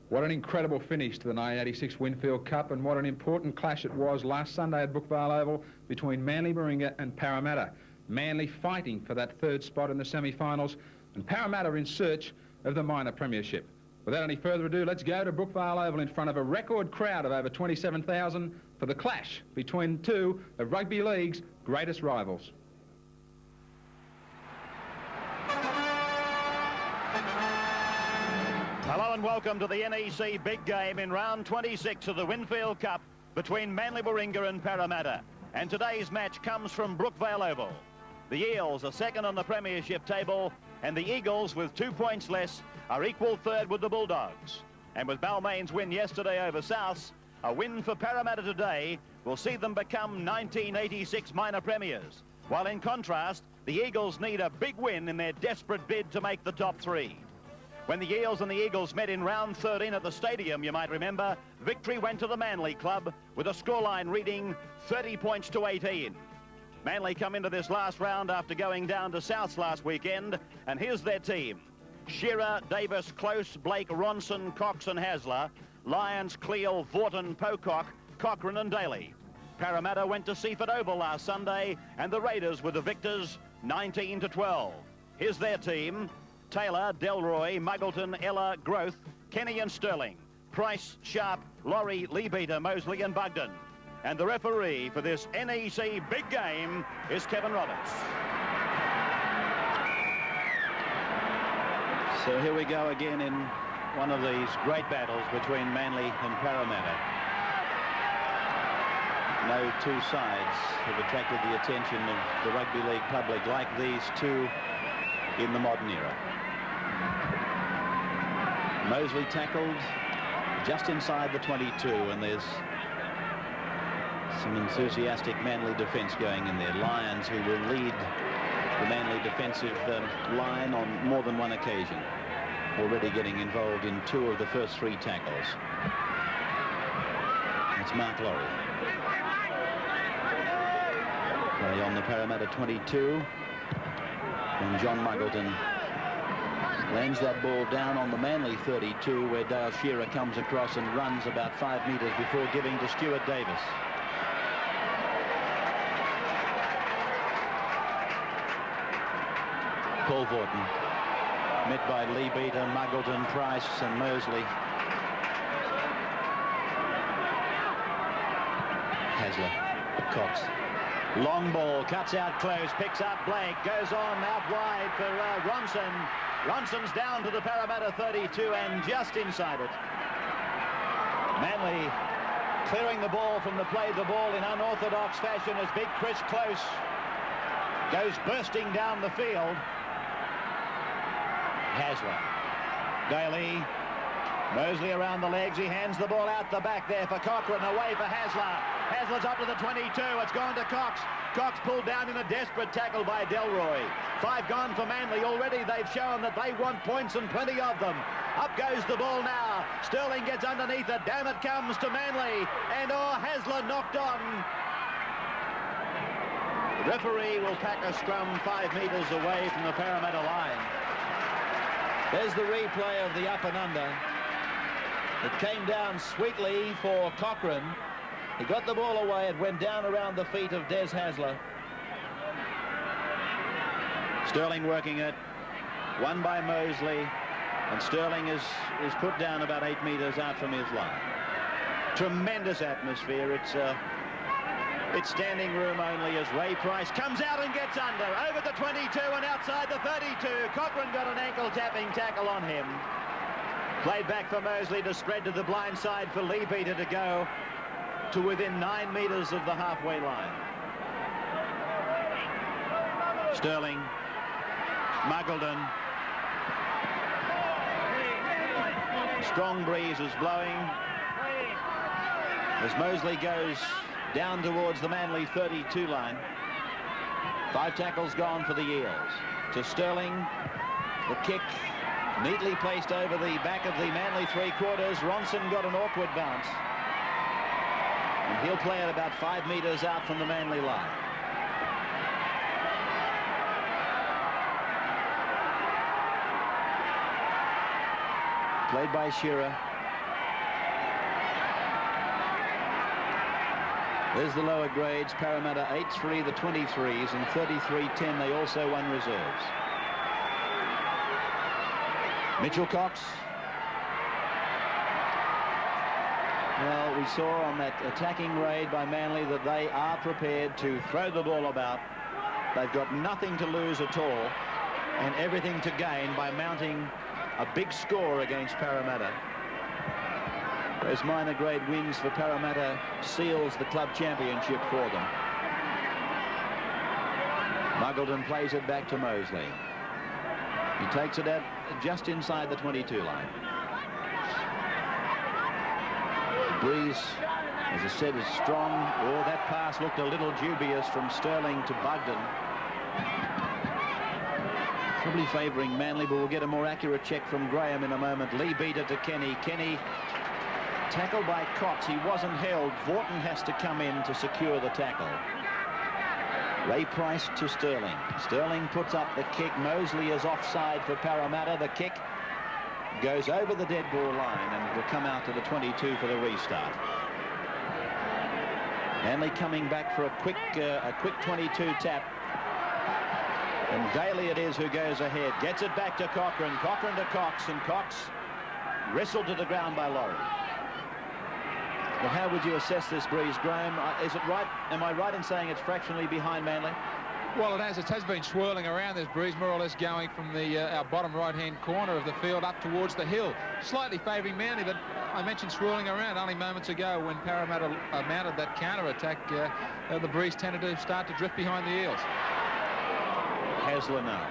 What an incredible finish to the 1986 Winfield Cup, and what an important clash it was last Sunday at Brookvale Oval between Manly Warringah and Parramatta. Manly fighting for that third spot in the semi-finals, and Parramatta in search of the minor premiership. Without any further ado, let's go to Brookvale Oval in front of a record crowd of over 27,000 for the clash between two of Rugby League's greatest rivals. Hello and welcome to the NEC big game in round 26 of the Winfield Cup between Manly, Warringah and Parramatta. And today's match comes from Brookvale Oval. The Eels are second on the premiership table, and the Eagles, with 2 points less, are equal third with the Bulldogs. And with Balmain's win yesterday over Souths, a win for Parramatta today will see them become 1986 minor premiers. While in contrast, the Eagles need a big win in their desperate bid to make the top three. When the Eels and the Eagles met in round 13 at the stadium, you might remember, victory went to the Manly club with a scoreline reading 30 points to 18. Manly come into this last round after going down to Souths last weekend, and here's their team. Shearer, Davis, Close, Blake, Ronson, Cox and Hasler, Lyons, Cleal, Vorton, Pocock, Cochrane and Daly. Parramatta went to Seaford Oval last Sunday, and the Raiders were the victors, 19-12. Here's their team. Taylor, Delroy, Muggleton, Ella, Growth, Kenny and Sterling, Price, Sharp, Laurie, Leabeater, Mosley and Bugden. And the referee for this NEC big game is Kevin Roberts. So here we go again in one of these great battles between Manly and Parramatta. No two sides have attracted the attention of the Rugby League public like these two in the modern era. Mosley tackled just inside the 22, and there's some enthusiastic Manly defence going in there. Lyons, who will lead the Manly defensive line on more than one occasion, already getting involved in two of the first three tackles. It's Mark Laurie. Play on the Parramatta 22. And John Muggleton lands that ball down on the Manly 32, where Dale Shearer comes across and runs about 5 metres before giving to Stuart Davis. Paul Vorton met by Leabeater, Muggleton, Price and Mosley. Hasler, Cox. Long ball, cuts out Close, picks up Blake, goes on out wide for Ronson. Ronson's down to the Parramatta 32 and just inside it. Manly clearing the ball from the play, the ball in unorthodox fashion as big Chris Close goes bursting down the field. Hasler, Daly, Mosley around the legs, he hands the ball out the back there for Cochrane, away for Hasler. Hasler's up to the 22, it's gone to Cox. Cox pulled down in a desperate tackle by Delroy. 5 gone for Manly. Already they've shown that they want points and plenty of them. Up goes the ball now. Sterling gets underneath it. Down it comes to Manly. And Hasler knocked on. The referee will pack a scrum 5 metres away from the Parramatta line. There's the replay of the up and under. It came down sweetly for Cochrane. He got the ball away. It went down around the feet of Des Hasler. Sterling working it. Won by Mosley. And Sterling is put down about 8 metres out from his line. Tremendous atmosphere. It's standing room only as Ray Price comes out and gets under. Over the 22 and outside the 32. Cochrane got an ankle-tapping tackle on him. Played back for Mosley to spread to the blind side for Leabeater to go to within 9 metres of the halfway line. Sterling, Muggleton. Strong breeze is blowing as Mosley goes down towards the Manly 32 line. 5 tackles gone for the Eels. To Sterling, the kick neatly placed over the back of the Manly three-quarters. Ronson got an awkward bounce. And he'll play it about 5 metres out from the Manly line. Played by Shearer. There's the lower grades. Parramatta 8-3, the 23s, and 33-10. They also won reserves. Mitchell Cox. Well, we saw on that attacking raid by Manly that they are prepared to throw the ball about. They've got nothing to lose at all and everything to gain by mounting a big score against Parramatta. Those minor grade wins for Parramatta seals the club championship for them. Muggleton plays it back to Mosley. He takes it out just inside the 22 line. The breeze, as I said, is strong. Oh, that pass looked a little dubious from Sterling to Bugden. Probably favouring Manly, but we'll get a more accurate check from Graham in a moment. Lee beat it to Kenny. Kenny tackled by Cox. He wasn't held. Vaughton has to come in to secure the tackle. Ray Price to Sterling. Sterling puts up the kick. Mosley is offside for Parramatta. The kick goes over the dead ball line and will come out to the 22 for the restart. Manly coming back for a quick 22 tap. And Daly it is who goes ahead. Gets it back to Cochrane. Cochrane to Cox, and Cox wrestled to the ground by Laurie. Well, how would you assess this, Breeze? Graham, is it right? Am I right in saying it's fractionally behind Manly? Well, it has been swirling around this breeze, more or less going from the our bottom right-hand corner of the field up towards the hill, slightly favouring Manly. But I mentioned swirling around only moments ago when Parramatta mounted that counter-attack. The breeze tended to start to drift behind the Eels. Hasler now.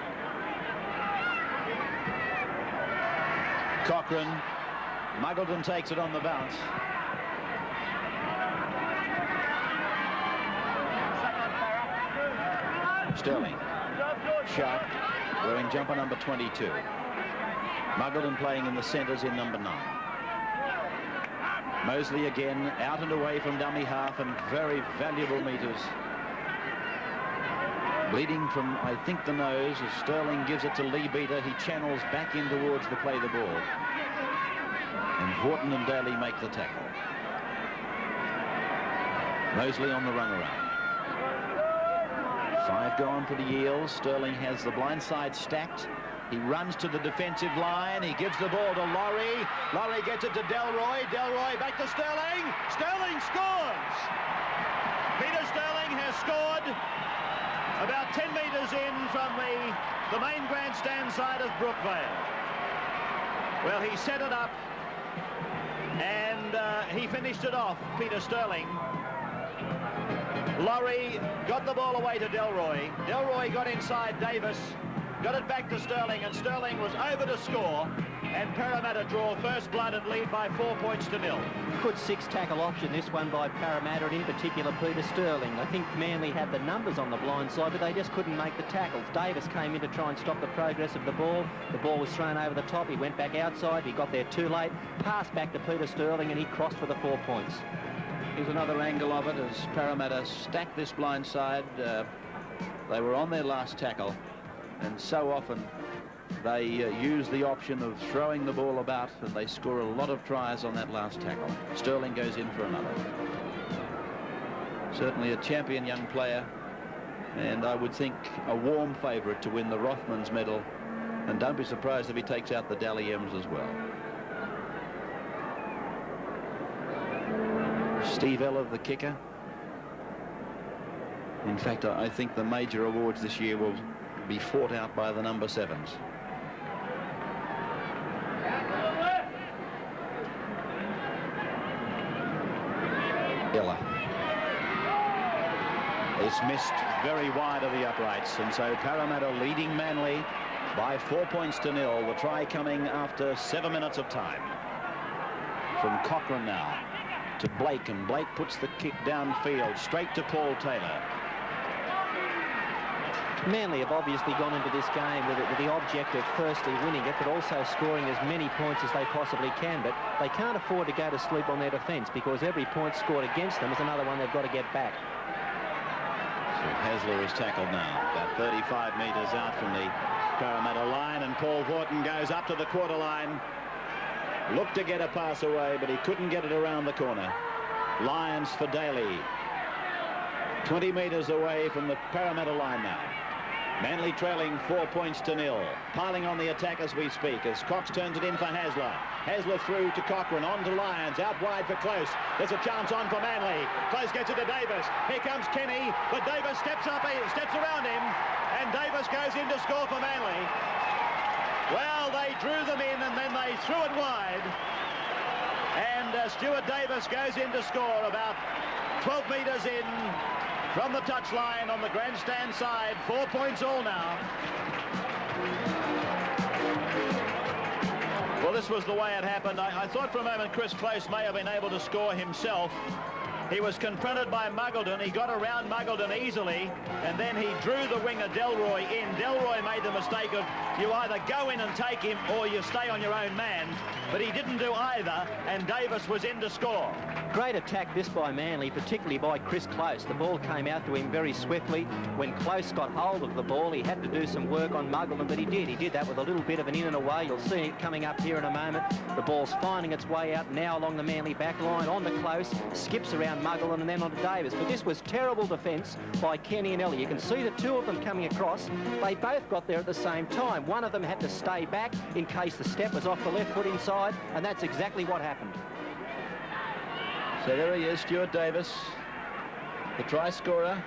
Cochrane. Muggleton takes it on the bounce. Sterling. Sharp wearing jumper number 22. Muggleton playing in the centres in number 9. Mosley again out and away from dummy half, and very valuable metres. Bleeding from, I think, the nose as Sterling gives it to Lee Beater. He channels back in towards the play the ball. And Vaughton and Daly make the tackle. Mosley on the run around. 5 gone for the Eels. Sterling has the blind side stacked. He runs to the defensive line. He gives the ball to Laurie. Laurie gets it to Delroy. Delroy back to Sterling. Sterling scores! Peter Sterling has scored about 10 metres in from the main grandstand side of Brookvale. Well, he set it up and he finished it off, Peter Sterling. Laurie got the ball away to Delroy. Delroy got inside Davis, got it back to Sterling, and Sterling was over to score, and Parramatta draw first blood and lead by 4 points to 0. Good 6 tackle option, this one by Parramatta, and in particular Peter Sterling. I think Manly had the numbers on the blind side, but they just couldn't make the tackles. Davis came in to try and stop the progress of the ball. The ball was thrown over the top. He went back outside. He got there too late. Passed back to Peter Sterling, and he crossed for the 4 points. Here's another angle of it as Parramatta stacked this blind side. They were on their last tackle, and so often they use the option of throwing the ball about, and they score a lot of tries on that last tackle. Sterling goes in for another. Certainly a champion young player, and I would think a warm favourite to win the Rothmans medal, and don't be surprised if he takes out the Dally M's as well. Steve Eller, the kicker. In fact, I think the major awards this year will be fought out by the number 7s. Eller. It's missed very wide of the uprights, and so Parramatta leading Manly by 4 points to 0. The try coming after 7 minutes of time. From Cochrane now to Blake, and Blake puts the kick downfield straight to Paul Taylor. Manly have obviously gone into this game with the object of firstly winning it, but also scoring as many points as they possibly can. But they can't afford to go to sleep on their defence, because every point scored against them is another one they've got to get back. So Hasler is tackled now, about 35 metres out from the Parramatta line, and Paul Vaughton goes up to the quarter line. Looked to get a pass away, but he couldn't get it around the corner. Lyons for Daly. 20 metres away from the Parramatta line now. Manly trailing 4 points to 0. Piling on the attack as we speak as Cox turns it in for Hasler. Hasler through to Cochrane, on to Lyons, out wide for Close. There's a chance on for Manly. Close gets it to Davis. Here comes Kenny, but Davis steps around him, and Davis goes in to score for Manly. Well, they drew them in and then they threw it wide. And Stuart Davis goes in to score about 12 metres in from the touchline on the grandstand side. 4 points all now. Well, this was the way it happened. I thought for a moment Chris Close may have been able to score himself. He was confronted by Muggleton. He got around Muggleton easily, and then he drew the winger Delroy in. Delroy made the mistake of you either go in and take him or you stay on your own man, but he didn't do either, and Davis was in to score. Great attack this by Manly, particularly by Chris Close. The ball came out to him very swiftly. When Close got hold of the ball, he had to do some work on Muggleton, but he did. He did that with a little bit of an in and away. You'll see it coming up here in a moment. The ball's finding its way out now along the Manly back line, on to Close, skips around Muggleton and then on to Davis. But this was terrible defence by Kenny and Ellie. You can see the two of them coming across. They both got there at the same time. One of them had to stay back in case the step was off the left foot inside, and that's exactly what happened. So there he is, Stuart Davis, the try scorer.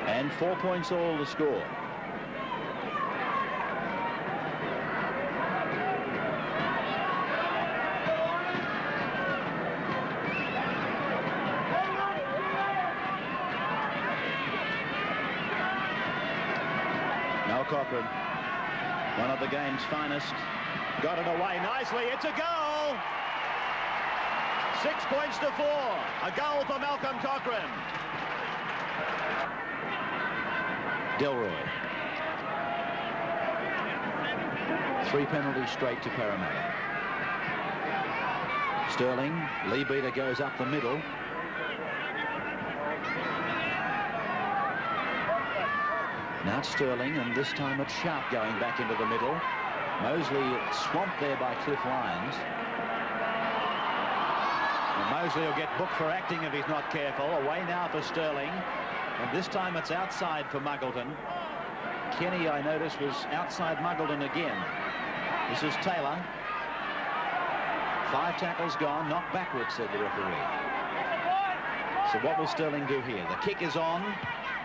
And 4 points all to score. Mel Cochrane, one of the game's finest. Got it away nicely. It's a goal. 6 points to 4. A goal for Malcolm Cochrane. Delroy. 3 penalties straight to Parramatta. Sterling. Lee Beater goes up the middle. Now it's Sterling, and this time it's Sharp going back into the middle. Mosley swamped there by Cliff Lyons. And Mosley will get booked for acting if he's not careful. Away now for Sterling. And this time it's outside for Muggleton. Kenny, I noticed, was outside Muggleton again. This is Taylor. 5 tackles gone, knocked backwards, said the referee. So what will Sterling do here? The kick is on.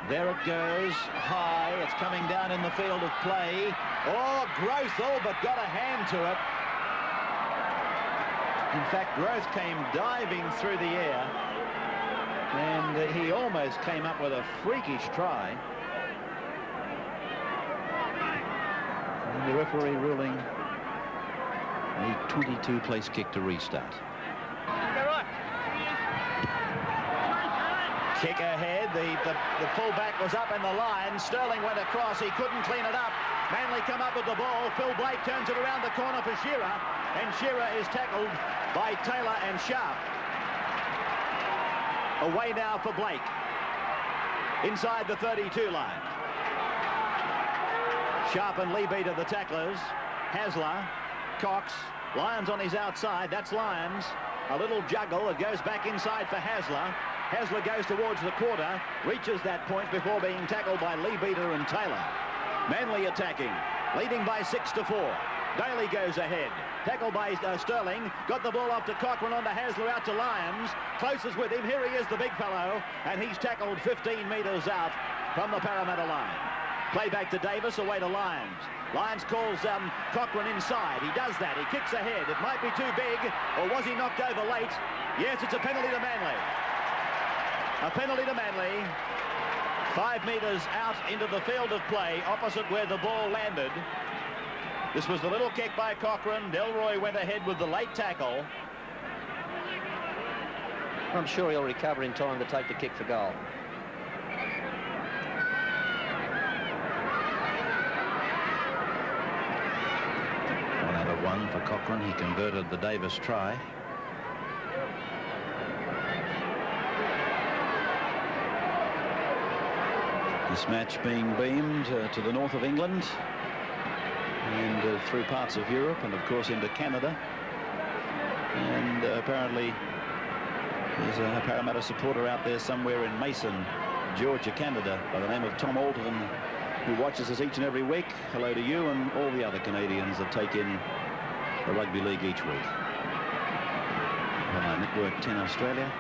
There it goes, high. It's coming down in the field of play. Oh, Groth all but got a hand to it. In fact, Groth came diving through the air, and he almost came up with a freakish try. And the referee ruling a 22-place kick to restart. Kick ahead, the fullback was up in the line. Sterling went across, he couldn't clean it up. Manly come up with the ball. Phil Blake turns it around the corner for Shearer, and Shearer is tackled by Taylor and Sharp. Away now for Blake. Inside the 32 line. Sharp and Lee Beater the tacklers. Hasler, Cox, Lyons on his outside. That's Lyons. A little juggle. It goes back inside for Hasler. Hasler goes towards the quarter, reaches that point before being tackled by Lee Beater and Taylor. Manly attacking, leading by 6 to 4. Daly goes ahead, tackled by Sterling, got the ball off to Cochrane, on to Hasler, out to Lyons. Close is with him, here he is, the big fellow, and he's tackled 15 metres out from the Parramatta line. Play back to Davis, away to Lyons. Lyons calls Cochrane inside. He does that, he kicks ahead. It might be too big, or was he knocked over late? Yes, it's a penalty to Manly. A penalty to Manly. 5 metres out into the field of play, opposite where the ball landed. This was the little kick by Cochrane. Delroy went ahead with the late tackle. I'm sure he'll recover in time to take the kick for goal. One out of 1 for Cochrane. He converted the Davis try. This match being beamed to the north of England and through parts of Europe and of course into Canada, and apparently There's a Parramatta supporter out there somewhere in Mason, Georgia, Canada, by the name of Tom Alton, who watches us each and every week. Hello to you and all the other Canadians that take in the Rugby League each week. On Network 10 Australia.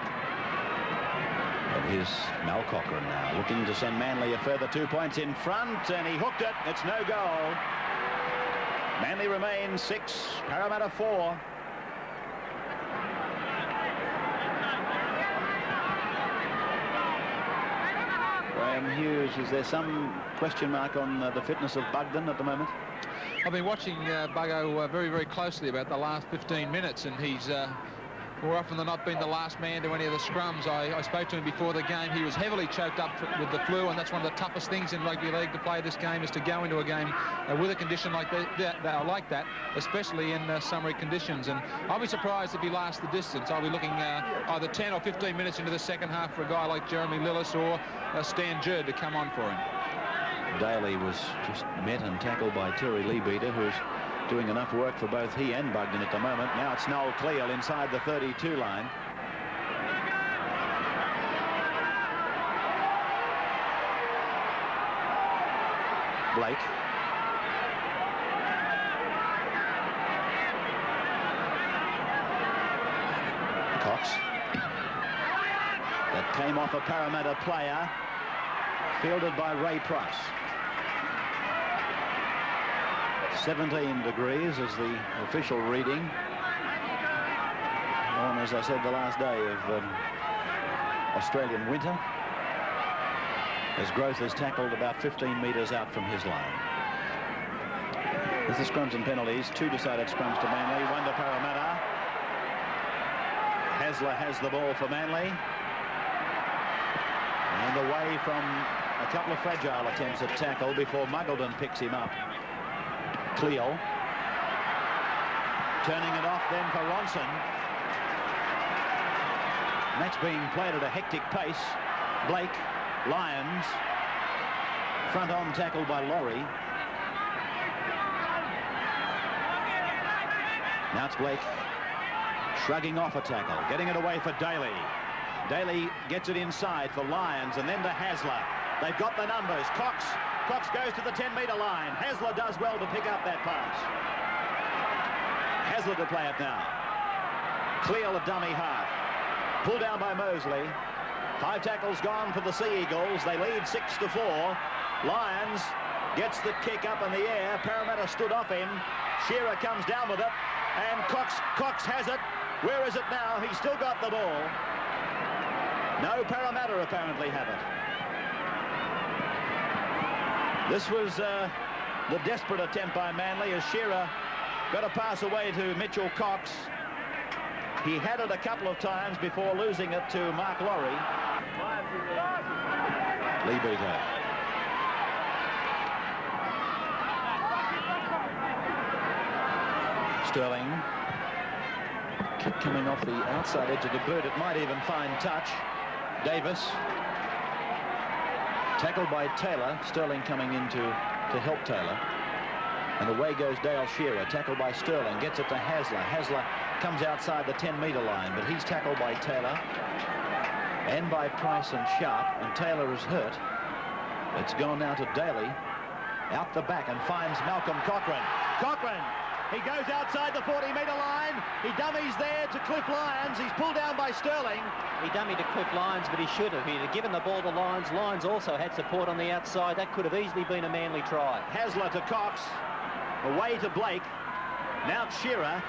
And here's Mal Cochran now, looking to send Manly a further 2 points in front, and he hooked it. It's no goal. Manly remains 6, Parramatta 4. Graham Hughes, is there some question mark on the fitness of Bugden at the moment? I've been watching Buggo very, very closely about the last 15 minutes, and he's more often than not been the last man to any of the scrums. I spoke to him before the game. He was heavily choked up with the flu, and that's one of the toughest things in rugby league to play this game, is to go into a game with a condition like that, especially in summery conditions. And I'll be surprised if he lasts the distance. I'll be looking either 10 or 15 minutes into the second half for a guy like Jeremy Lillis or Stan Jerd to come on for him. Daly was just met and tackled by Terry Leabeater, who's doing enough work for both he and Bugden at the moment. Now it's Noel Cleal inside the 32 line. Blake. Cox. That came off a Parramatta player, fielded by Ray Price. 17 degrees is the official reading on, as I said, the last day of Australian winter, as Growth is tackled about 15 metres out from his line. With the scrums and penalties, 2 decided scrums to Manly, 1 to Parramatta. Hasler has the ball for Manly, and away from a couple of fragile attempts at tackle before Muggleton picks him up. Cleo turning it off then for Ronson. Match being played at a hectic pace. Blake, Lyons, front on tackle by Laurie. Now it's Blake shrugging off a tackle, getting it away for Daly. Daly gets it inside for Lyons, and then to Hasler. They've got the numbers. Cox goes to the 10-metre line. Hasler does well to pick up that pass. Hasler to play it now. Cleal a dummy half. Pulled down by Mosley. 5 tackles gone for the Sea Eagles. They lead 6-4. Lyons gets the kick up in the air. Parramatta stood off him. Shearer comes down with it. And Cox has it. Where is it now? He's still got the ball. No, Parramatta apparently have it. This was the desperate attempt by Manly, as Shearer got a pass away to Mitchell Cox. He had it a couple of times before losing it to Mark Laurie. Leabeater. Sterling. Kick coming off the outside edge of the boot. It might even find touch. Davis. Tackled by Taylor. Sterling coming in to help Taylor. And away goes Dale Shearer. Tackled by Sterling. Gets it to Hasler. Hasler comes outside the 10-metre line, but he's tackled by Taylor and by Price and Sharp, and Taylor is hurt. It's gone now to Daly. Out the back and finds Malcolm Cochrane. Cochrane! He goes outside the 40-metre line. He dummies there to Cliff Lyons. He's pulled down by Sterling. He dummied to Cliff Lyons, but he should have. He'd have given the ball to Lyons. Lyons also had support on the outside. That could have easily been a Manly try. Hasler to Cox. Away to Blake. Now Shearer.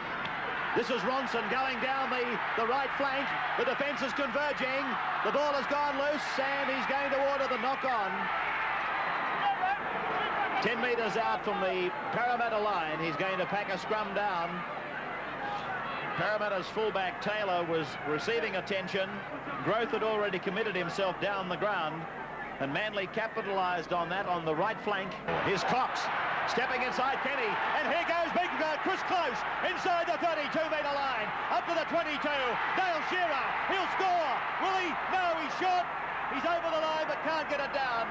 This is Ronson going down the right flank. The defence is converging. The ball has gone loose, and he's going to order the knock-on. 10 metres out from the Parramatta line. He's going to pack a scrum down. Parramatta's fullback Taylor was receiving attention. Growth had already committed himself down the ground, and Manly capitalised on that on the right flank. Here's Cox stepping inside Kenny, and here goes big Chris Close inside the 32-metre line, up to the 22. Dale Shearer, he'll score. Will he? No, he's short. He's over the line but can't get it down.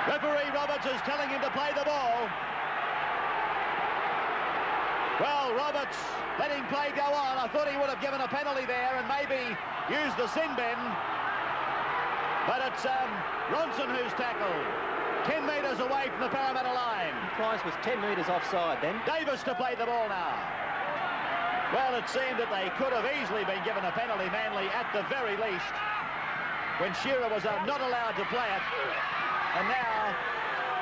Referee Roberts is telling him to play the ball. Well, Roberts letting play go on. I thought he would have given a penalty there and maybe used the sin bin. But it's Ronson who's tackled. 10 metres away from the Parramatta line. The prize was 10 metres offside then. Davis to play the ball now. Well, it seemed that they could have easily been given a penalty, Manly, at the very least, when Shearer was not allowed to play it. And now,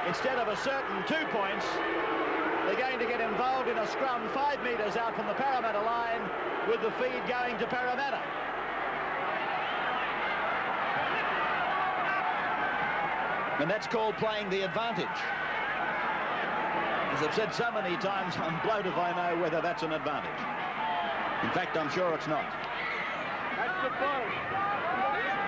instead of a certain 2 points, they're going to get involved in a scrum 5 metres out from the Parramatta line with the feed going to Parramatta. And that's called playing the advantage. As I've said so many times, I'm blowed if I know whether that's an advantage. In fact, I'm sure it's not.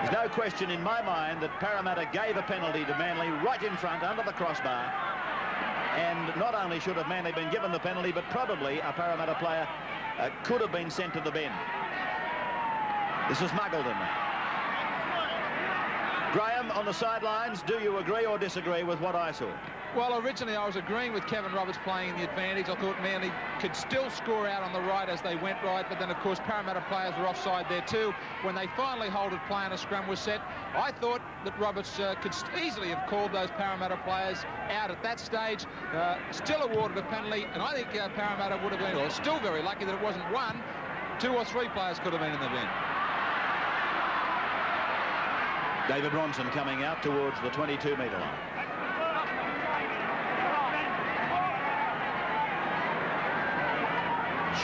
There's no question in my mind that Parramatta gave a penalty to Manly right in front under the crossbar. And not only should have Manly been given the penalty, but probably a Parramatta player could have been sent to the bin. This is Muggleton. Graham, on the sidelines, do you agree or disagree with what I saw? Well, originally I was agreeing with Kevin Roberts playing the advantage. I thought Manly could still score out on the right as they went right, but then, of course, Parramatta players were offside there too. When they finally halted play and a scrum was set, I thought that Roberts could easily have called those Parramatta players out at that stage, still awarded a penalty, and I think Parramatta would have been still very lucky that it wasn't one. 2 or 3 players could have been in the bin. David Ronson coming out towards the 22-metre line.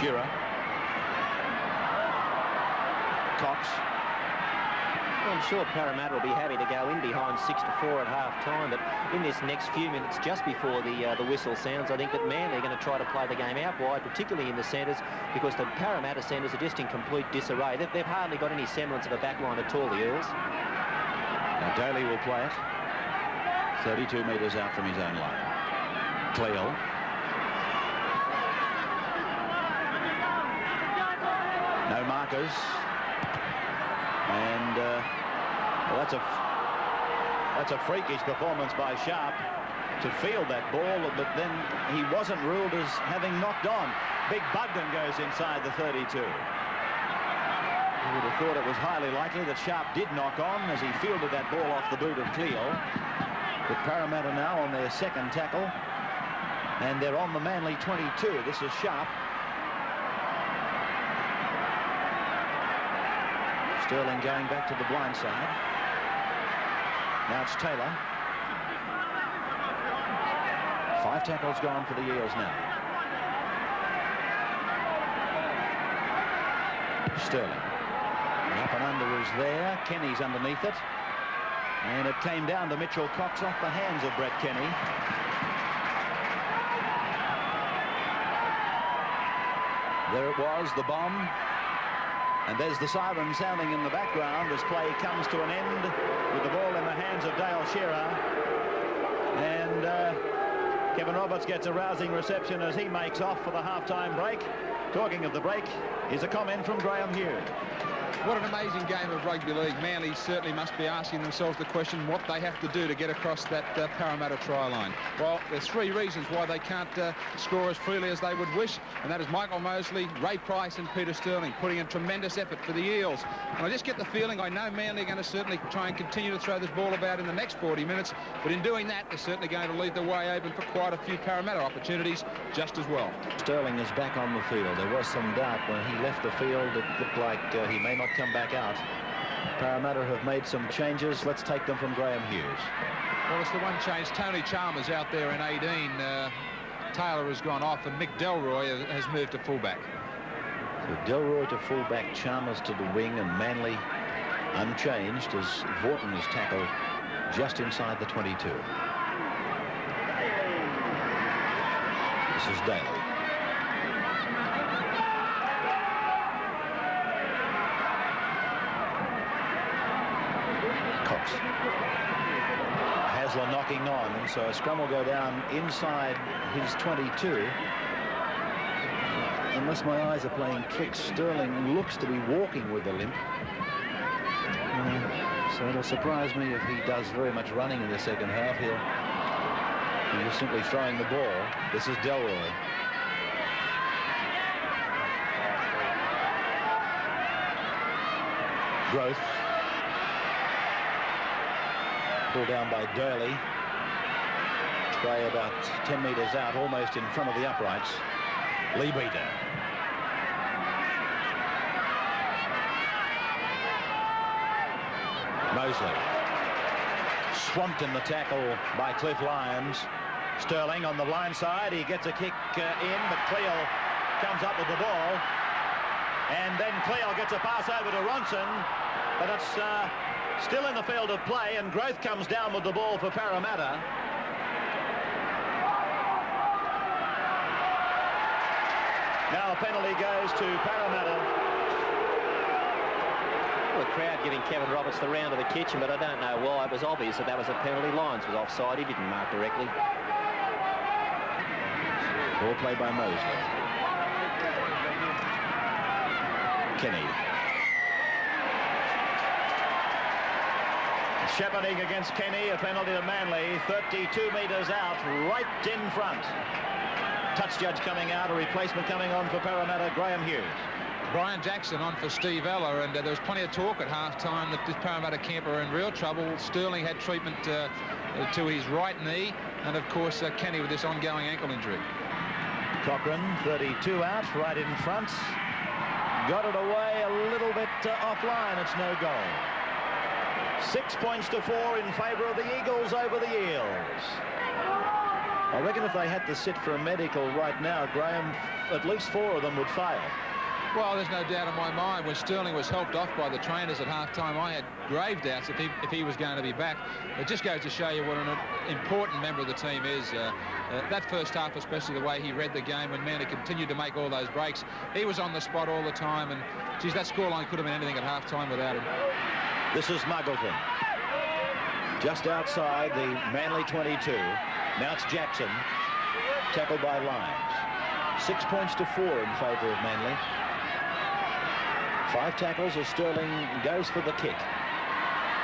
Shearer. Cox. Well, I'm sure Parramatta will be happy to go in behind 6-4 at half-time, but in this next few minutes, just before the whistle sounds, I think that Manly are going to try to play the game out wide, particularly in the centres, because the Parramatta centres are just in complete disarray. They've hardly got any semblance of a backline at all, the Eels. Now Daly will play it. 32 metres out from his own line. Cleo. No markers. And well, that's a freakish performance by Sharp to field that ball, but then he wasn't ruled as having knocked on. Big Bugden goes inside the 32. You would have thought it was highly likely that Sharp did knock on as he fielded that ball off the boot of Cleo. But Parramatta now on their second tackle, and they're on the Manly 22. This is Sharp. Sterling going back to the blind side. Now it's Taylor. 5 tackles gone for the Eels now. Sterling. The up and under is there. Kenny's underneath it. And it came down to Mitchell Cox off the hands of Brett Kenny. There it was, the bomb. And there's the siren sounding in the background as play comes to an end with the ball in the hands of Dale Shearer. And Kevin Roberts gets a rousing reception as he makes off for the half-time break. Talking of the break, here's a comment from Graham Hughes. What an amazing game of rugby league. Manly certainly must be asking themselves the question what they have to do to get across that Parramatta try line. Well, there's 3 reasons why they can't score as freely as they would wish, and that is Michael Mosley, Ray Price and Peter Sterling putting in tremendous effort for the Eels. And I just get the feeling, I know Manly are going to certainly try and continue to throw this ball about in the next 40 minutes, but in doing that, they're certainly going to leave the way open for quite a few Parramatta opportunities just as well. Sterling is back on the field. There was some doubt when he left the field. It looked like he may not come back out. Parramatta have made some changes. Let's take them from Graham Hughes. Well, it's the one change. Tony Chalmers out there in 18. Taylor has gone off, and Mick Delroy has moved to fullback. So Delroy to fullback, Chalmers to the wing, and Manly unchanged as Vorton is tackled just inside the 22. This is Daly. Cox. Hasler knocking on, so a scrum will go down inside his 22. Unless my eyes are playing tricks, Sterling looks to be walking with a limp. So it'll surprise me if he does very much running in the second half. He's just simply throwing the ball. This is Delroy. Growth. Pulled down by Durley. Spray about 10 metres out, almost in front of the uprights. Lebeater. Mosley. Swamped in the tackle by Cliff Lyons. Sterling on the blind side. He gets a kick in, but Cleo comes up with the ball. And then Cleo gets a pass over to Ronson, but it's still in the field of play, and Growth comes down with the ball for Parramatta. Now a penalty goes to Parramatta. Well, the crowd giving Kevin Roberts the round of the kitchen, but I don't know why. It was obvious that was a penalty. Lyons was offside. He didn't mark directly. Ball played by Mosley. Kenny. Shepherding against Kenny, a penalty to Manly, 32 metres out, right in front. Touch judge coming out, a replacement coming on for Parramatta, Graham Hughes. Brian Jackson on for Steve Ella, and there was plenty of talk at half-time that this Parramatta camp are in real trouble. Sterling had treatment to his right knee, and of course Kenny with this ongoing ankle injury. Cochrane, 32 out, right in front. Got it away a little bit offline. It's no goal. 6 points to 4 in favour of the Eagles over the Eels. I reckon if they had to sit for a medical right now, Graham, at least 4 of them would fail. Well, there's no doubt in my mind. When Sterling was helped off by the trainers at half-time, I had grave doubts if he was going to be back. It just goes to show you what an important member of the team is. That first half, especially the way he read the game, when Manly continued to make all those breaks, he was on the spot all the time, and geez, that scoreline could have been anything at half-time without him. This is Muggleton. Just outside the Manly 22. Now it's Jackson. Tackled by Lyons. 6 points to 4 in favour of Manly. 5 tackles as Sterling goes for the kick.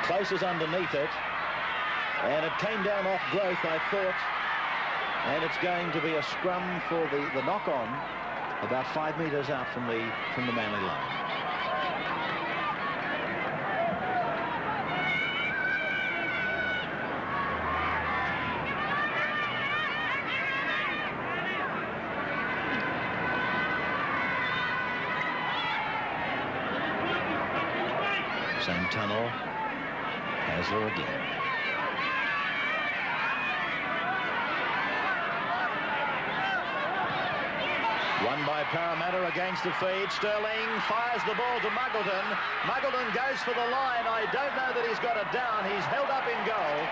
Close is underneath it. And it came down off Growth, I thought. And it's going to be a scrum for the knock-on about 5 metres out from the Manly line. Same tunnel. Hasler again. Won by Parramatta against the feed. Sterling fires the ball to Muggleton. Muggleton goes for the line. I don't know that he's got it down. He's held up in goal.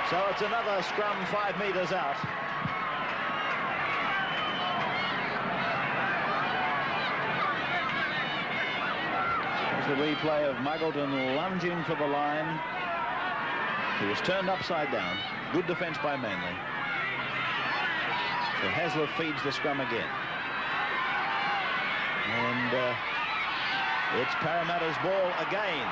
So it's another scrum 5 metres out. The replay of Muggleton lunging for the line. He was turned upside down. Good defence by Manly. So Hasler feeds the scrum again. And it's Parramatta's ball again.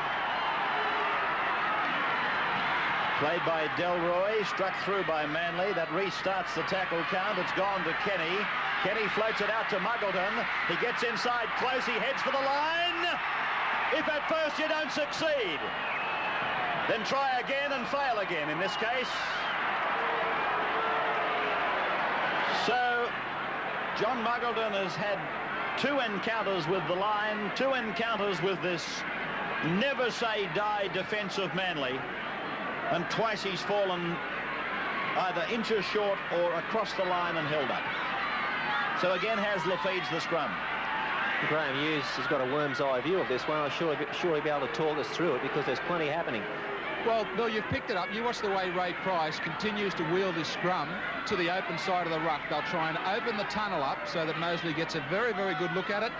Played by Delroy, struck through by Manly. That restarts the tackle count. It's gone to Kenny. Kenny floats it out to Muggleton. He gets inside close. He heads for the line. If at first you don't succeed, then try again and fail again in this case. So John Muggleton has had 2 encounters with the line, 2 encounters with this never say die defence of Manly, and twice he's fallen either inches short or across the line and held up. So again Hasler feeds the scrum. Graham Hughes has got a worm's eye view of this one. I'll surely be able to talk us through it because there's plenty happening. Well, Bill, you've picked it up. You watch the way Ray Price continues to wheel this scrum to the open side of the ruck. They'll try and open the tunnel up so that Mosley gets a very, very good look at it.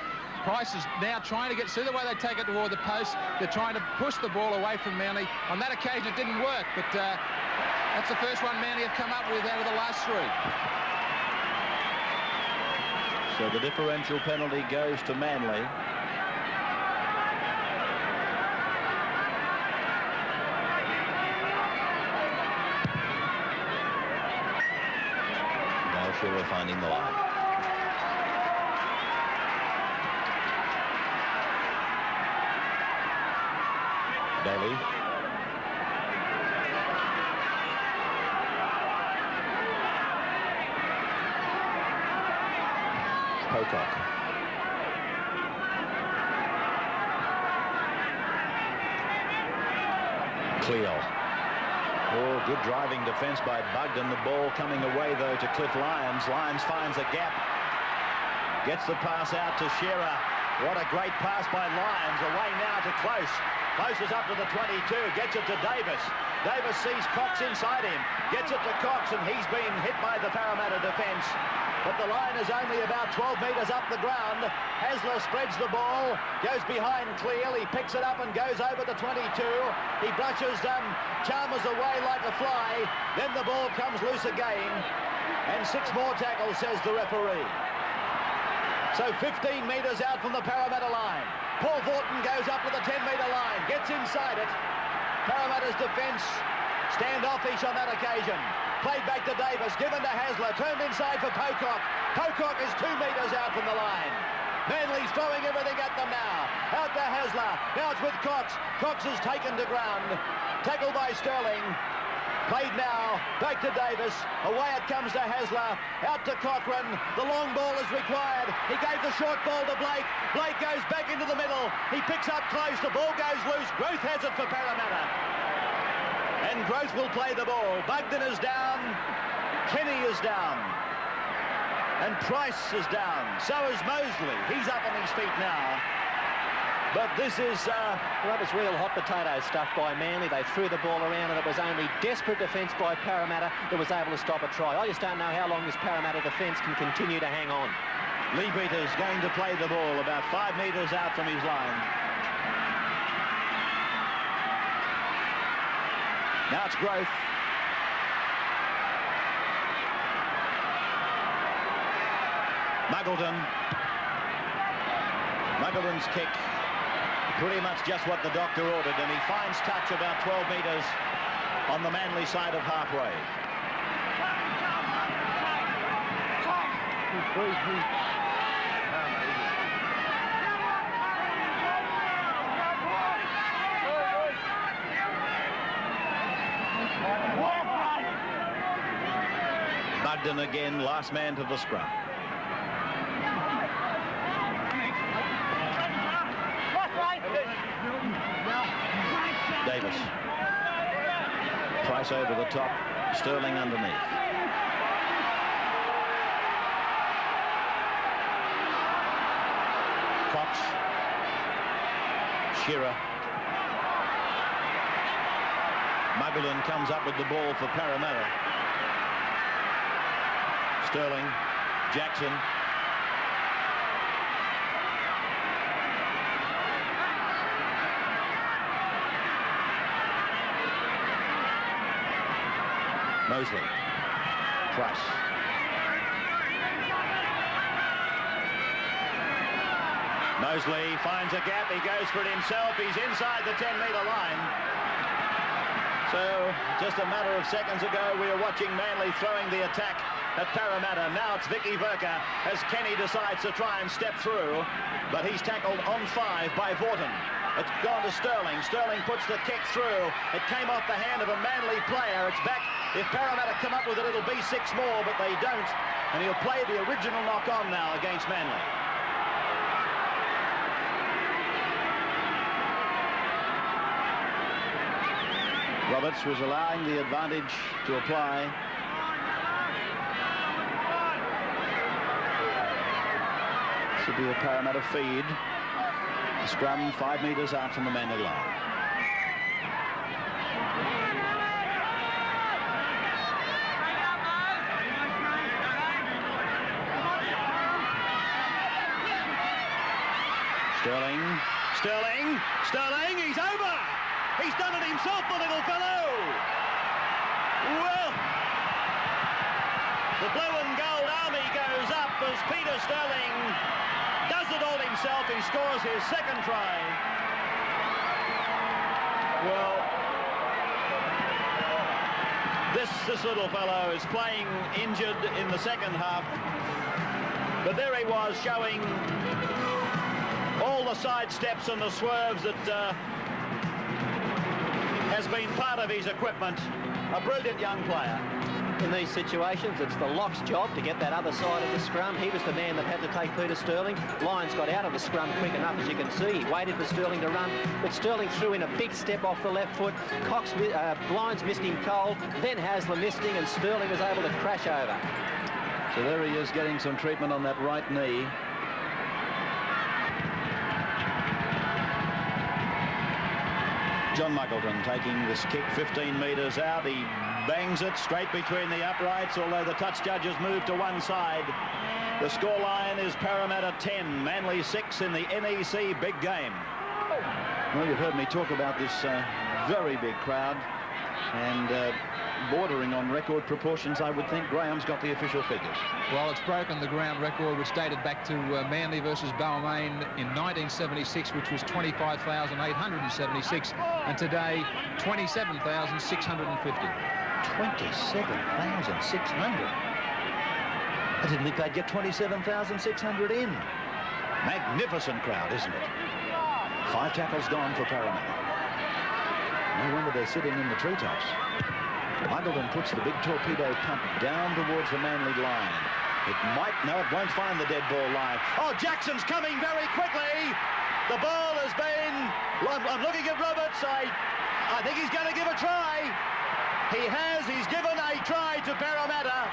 Price is now trying to get, see the way they take it toward the post. They're trying to push the ball away from Manly. On that occasion, it didn't work, but that's the first one Manly have come up with out of the last 3. So the differential penalty goes to Manly. Now sure we're finding the line. Daly. Pocock. Cleo. Oh, good driving defence by Bugden. The ball coming away, though, to Cliff Lyons. Lyons finds a gap. Gets the pass out to Shearer. What a great pass by Lyons. Away now to Close. Close is up to the 22. Gets it to Davis. Davis sees Cox inside him. Gets it to Cox, and he's been hit by the Parramatta defence. But the line is only about 12 metres up the ground. Hasler spreads the ball, goes behind Cleal. He picks it up and goes over the 22. He brushes Chalmers away like a fly. Then the ball comes loose again. And 6 more tackles, says the referee. So 15 metres out from the Parramatta line. Paul Vorton goes up to the 10-metre line, gets inside it. Parramatta's defence standoffish on that occasion. Played back to Davis, given to Hasler, turned inside for Pocock. Pocock is 2 metres out from the line. Manly's throwing everything at them now. Out to Hasler, now it's with Cox. Cox is taken to ground. Tackled by Sterling. Played now, back to Davis. Away it comes to Hasler. Out to Cochrane. The long ball is required. He gave the short ball to Blake. Blake goes back into the middle. He picks up Close. The ball goes loose. Growth has it for Parramatta. And Growth will play the ball. Bugden is down. Kenny is down. And Price is down. So is Mosley. He's up on his feet now. But this is... Well, that was real hot potato stuff by Manly. They threw the ball around, and it was only desperate defence by Parramatta that was able to stop a try. I just don't know how long this Parramatta defence can continue to hang on. Leadbeater's going to play the ball about 5 metres out from his line. Now it's Growth. Muggleton's kick. Pretty much just what the doctor ordered, and he finds touch about 12 metres on the Manly side of halfway. Bugden again, last man to the scrum. Davis. Price over the top. Sterling underneath. Cox. Shearer. Muggleton comes up with the ball for Parramatta. Sterling. Jackson. Mosley. Price. Mosley finds a gap. He goes for it himself. He's inside the 10-metre line. So just a matter of seconds ago, we were watching Manly throwing the attack at Parramatta. Now it's Vicky Verka as Kenny decides to try and step through, but he's tackled on 5 by Vorton. It's gone to Sterling. Sterling puts the kick through. It came off the hand of a Manly player. It's back. If Parramatta come up with it, it'll be 6 more, but they don't. And he'll play the original knock-on now against Manly. Roberts was allowing the advantage to apply. This will be a Parramatta feed. The scrum 5 metres out from the Manly line. Sterling, he's over! He's done it himself, the little fellow! Well, the blue and gold army goes up as Peter Sterling does it all himself. He scores his 2nd try. Well, this little fellow is playing injured in the 2nd half. But there he was, showing all the side steps and the swerves that has been part of his equipment. A brilliant young player. In these situations, it's the lock's job to get that other side of the scrum. He was the man that had to take Peter Sterling. Lyons got out of the scrum quick enough, as you can see. He waited for Sterling to run, but Sterling threw in a big step off the left foot. Lyons missed him cold, then Hasler missed him, and Sterling was able to crash over. So there he is getting some treatment on that right knee. John Muggleton taking this kick 15 metres out. He bangs it straight between the uprights, although the touch judges moved to one side. The scoreline is Parramatta 10, Manly 6 in the NEC big game. Well, you've heard me talk about this very big crowd, and bordering on record proportions, I would think. Graham's got the official figures. Well, it's broken the ground record, which dated back to Manly versus Balmain in 1976, which was 25,876, and today 27,650. 27,600. I didn't think they'd get 27,600 in. Magnificent crowd, isn't it? 5 tackles gone for Parramatta. No wonder they're sitting in the treetops. Muggleton puts the big torpedo punt down towards the Manly line. It might, no, it won't find the dead ball line. Oh, Jackson's coming very quickly. The ball has been, I'm looking at Roberts. I think he's going to give a try. He has, he's given a try to Parramatta.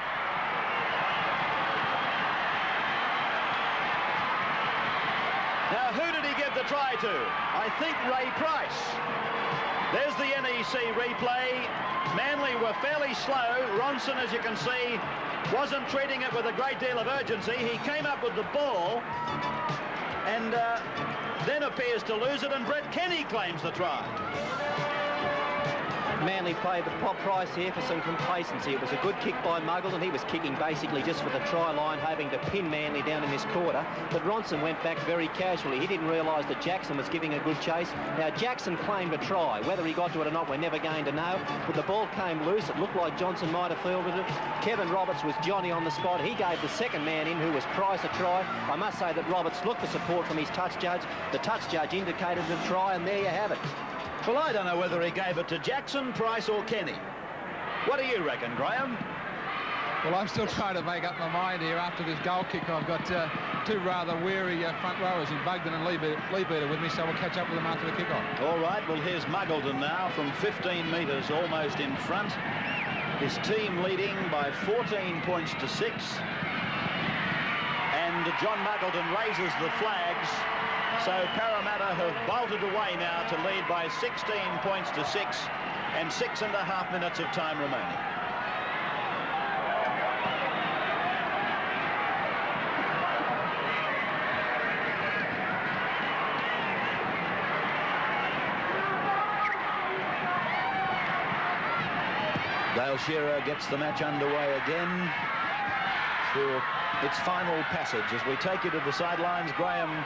Now, who did he give the try to? I think Ray Price. There's the NEC replay. Manly were fairly slow. Ronson, as you can see, wasn't treating it with a great deal of urgency. He came up with the ball and then appears to lose it, and Brett Kenny claims the try. Manly played the Pop Price here for some complacency. It was a good kick by Muggleton. He was kicking basically just for the try line, hoping to pin Manly down in this quarter. But Ronson went back very casually. He didn't realise that Jackson was giving a good chase. Now, Jackson claimed a try. Whether he got to it or not, we're never going to know. But the ball came loose. It looked like Johnson might have fielded it. Kevin Roberts was Johnny on the spot. He gave the second man in, who was Price, a try. I must say that Roberts looked for support from his touch judge. The touch judge indicated the try, and there you have it. Well, I don't know whether he gave it to Jackson, Price or Kenny. What do you reckon, Graham? Well, I'm still trying to make up my mind here. After this goal kick, I've got two rather weary front rowers in Bugden and Leabeater with me, so we'll catch up with them after the kick-off. All right, well, here's Muggleton now from 15 metres, almost in front. His team leading by 14 points to 6. And John Muggleton raises the flags. So Parramatta have bolted away now to lead by 16 points to 6 and 6.5 minutes of time remaining. Dale Shearer gets the match underway again for its final passage. As we take you to the sidelines, Graham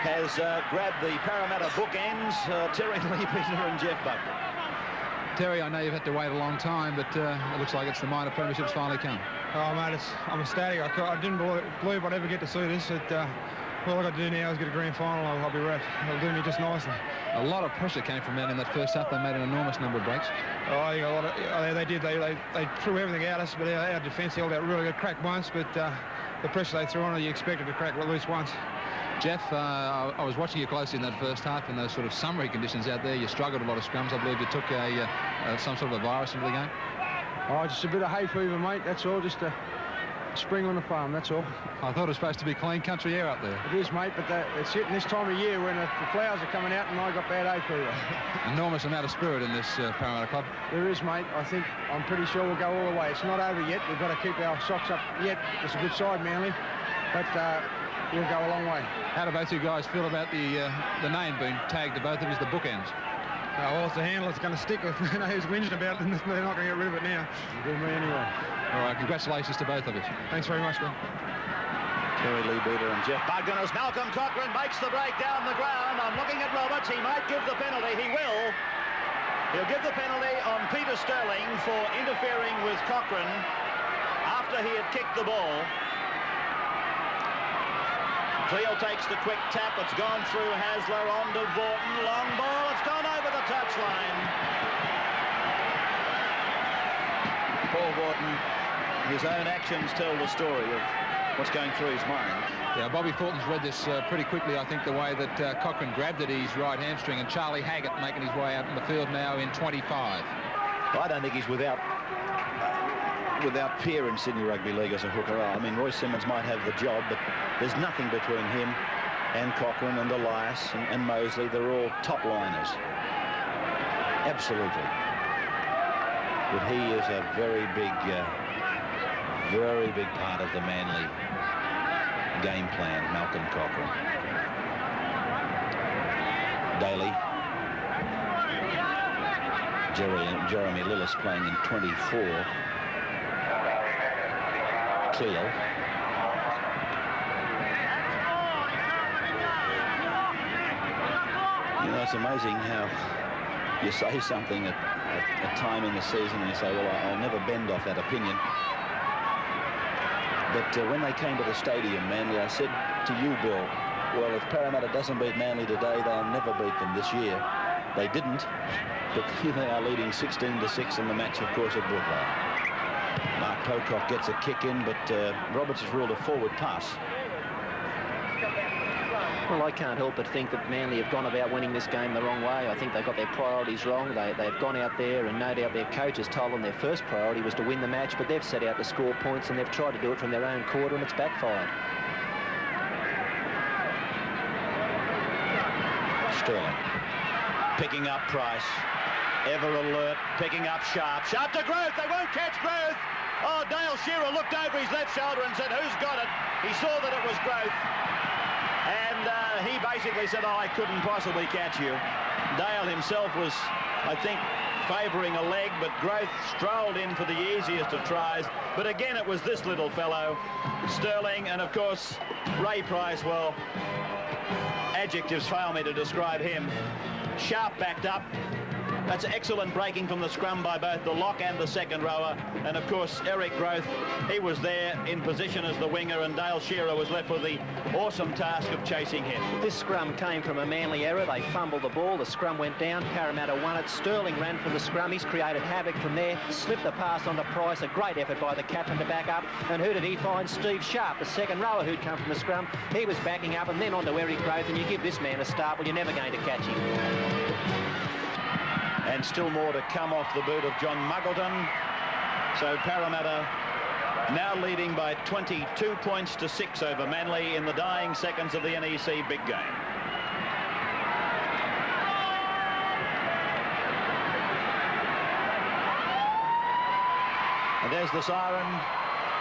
has grabbed the Parramatta bookends, Terry Leabeater and Jeff Buckley. Terry, I know you've had to wait a long time, but it looks like it's the minor premiership's finally come. Oh, mate, I'm ecstatic. I didn't believe I'd ever get to see this. All I've got to do now is get a grand final. I'll be wrapped. It'll do me just nicely. A lot of pressure came from them in that first half. They made an enormous number of breaks. Oh, you got a lot of, they did. They threw everything at us, but our defence held out really good. Cracked once, but the pressure they threw on it, you expected to crack at least once. Jeff, I was watching you closely in that first half in those sort of summery conditions out there. You struggled a lot of scrums. I believe you took some sort of a virus into the game. Oh, just a bit of hay fever, mate. That's all. Just a spring on the farm, that's all. I thought it was supposed to be clean country air up there. It is, mate, but it's hitting this time of year when the flowers are coming out and I got bad hay fever. Enormous amount of spirit in this Parramatta club. There is, mate. I'm pretty sure we'll go all the way. It's not over yet. We've got to keep our socks up yet. It's a good side, Manly, but we'll go a long way. How do both you guys feel about the name being tagged to both of you as the bookends? Well, it's a handle. It's going to stick with who's whinging about it. They're not going to get rid of it now. It'll do me anyway. All right, congratulations to both of us. Thanks very much, man. Terry Leabeater and Jeff Bugden as Malcolm Cochrane makes the break down the ground. I'm looking at Roberts. He might give the penalty. He will. He'll give the penalty on Peter Sterling for interfering with Cochrane after he had kicked the ball. Cleo takes the quick tap. It's gone through Hasler on to Vorton. Long ball. It's gone over the touchline. Paul Vorton, his own actions tell the story of what's going through his mind. Yeah, Bobby Fulton's read this pretty quickly, I think, the way that Cochrane grabbed at his right hamstring, and Charlie Haggett making his way out in the field now in 25. I don't think he's without peer in Sydney Rugby League as a hooker. I mean, Roy Simmons might have the job, but there's nothing between him and Cochrane and Elias and Mosley. They're all top liners. Absolutely. But he is a very big part of the Manly game plan, Malcolm Cochrane. Daly. Jeremy Lillis playing in 24. Cleo. You know, it's amazing how you say something at a time in the season and you say, well, I'll never bend off that opinion. But when they came to the stadium, Manly, I said to you, Bill, well, if Parramatta doesn't beat Manly today, they'll never beat them this year. They didn't, but here they are leading 16-6 in the match, of course, at Brookvale. Mark Pocock gets a kick in, but Roberts has ruled a forward pass. Well, I can't help but think that Manly have gone about winning this game the wrong way. I think they've got their priorities wrong. They've gone out there, and no doubt their coach has told them their first priority was to win the match, but they've set out to score points, and they've tried to do it from their own quarter, and it's backfired. Sterling picking up Price. Ever alert, picking up Sharp. Sharp to Growth. They won't catch Growth. Oh, Dale Shearer looked over his left shoulder and said, who's got it? He saw that it was Growth. And he basically said, oh, I couldn't possibly catch you. Dale himself was, I think, favouring a leg, but Growth strolled in for the easiest of tries. But again, it was this little fellow, Sterling, and of course, Ray Price. Well, adjectives fail me to describe him. Sharp backed up. That's excellent breaking from the scrum by both the lock and the second rower. And, of course, Eric Growth, he was there in position as the winger, and Dale Shearer was left with the awesome task of chasing him. This scrum came from a Manly error. They fumbled the ball. The scrum went down. Parramatta won it. Sterling ran from the scrum. He's created havoc from there. Slipped the pass onto Price. A great effort by the captain to back up. And who did he find? Steve Sharp, the second rower who'd come from the scrum. He was backing up, and then onto Eric Growth. And you give this man a start, well, you're never going to catch him. And still more to come off the boot of John Muggleton. So Parramatta now leading by 22 points to 6 over Manly in the dying seconds of the NEC big game. And there's the siren.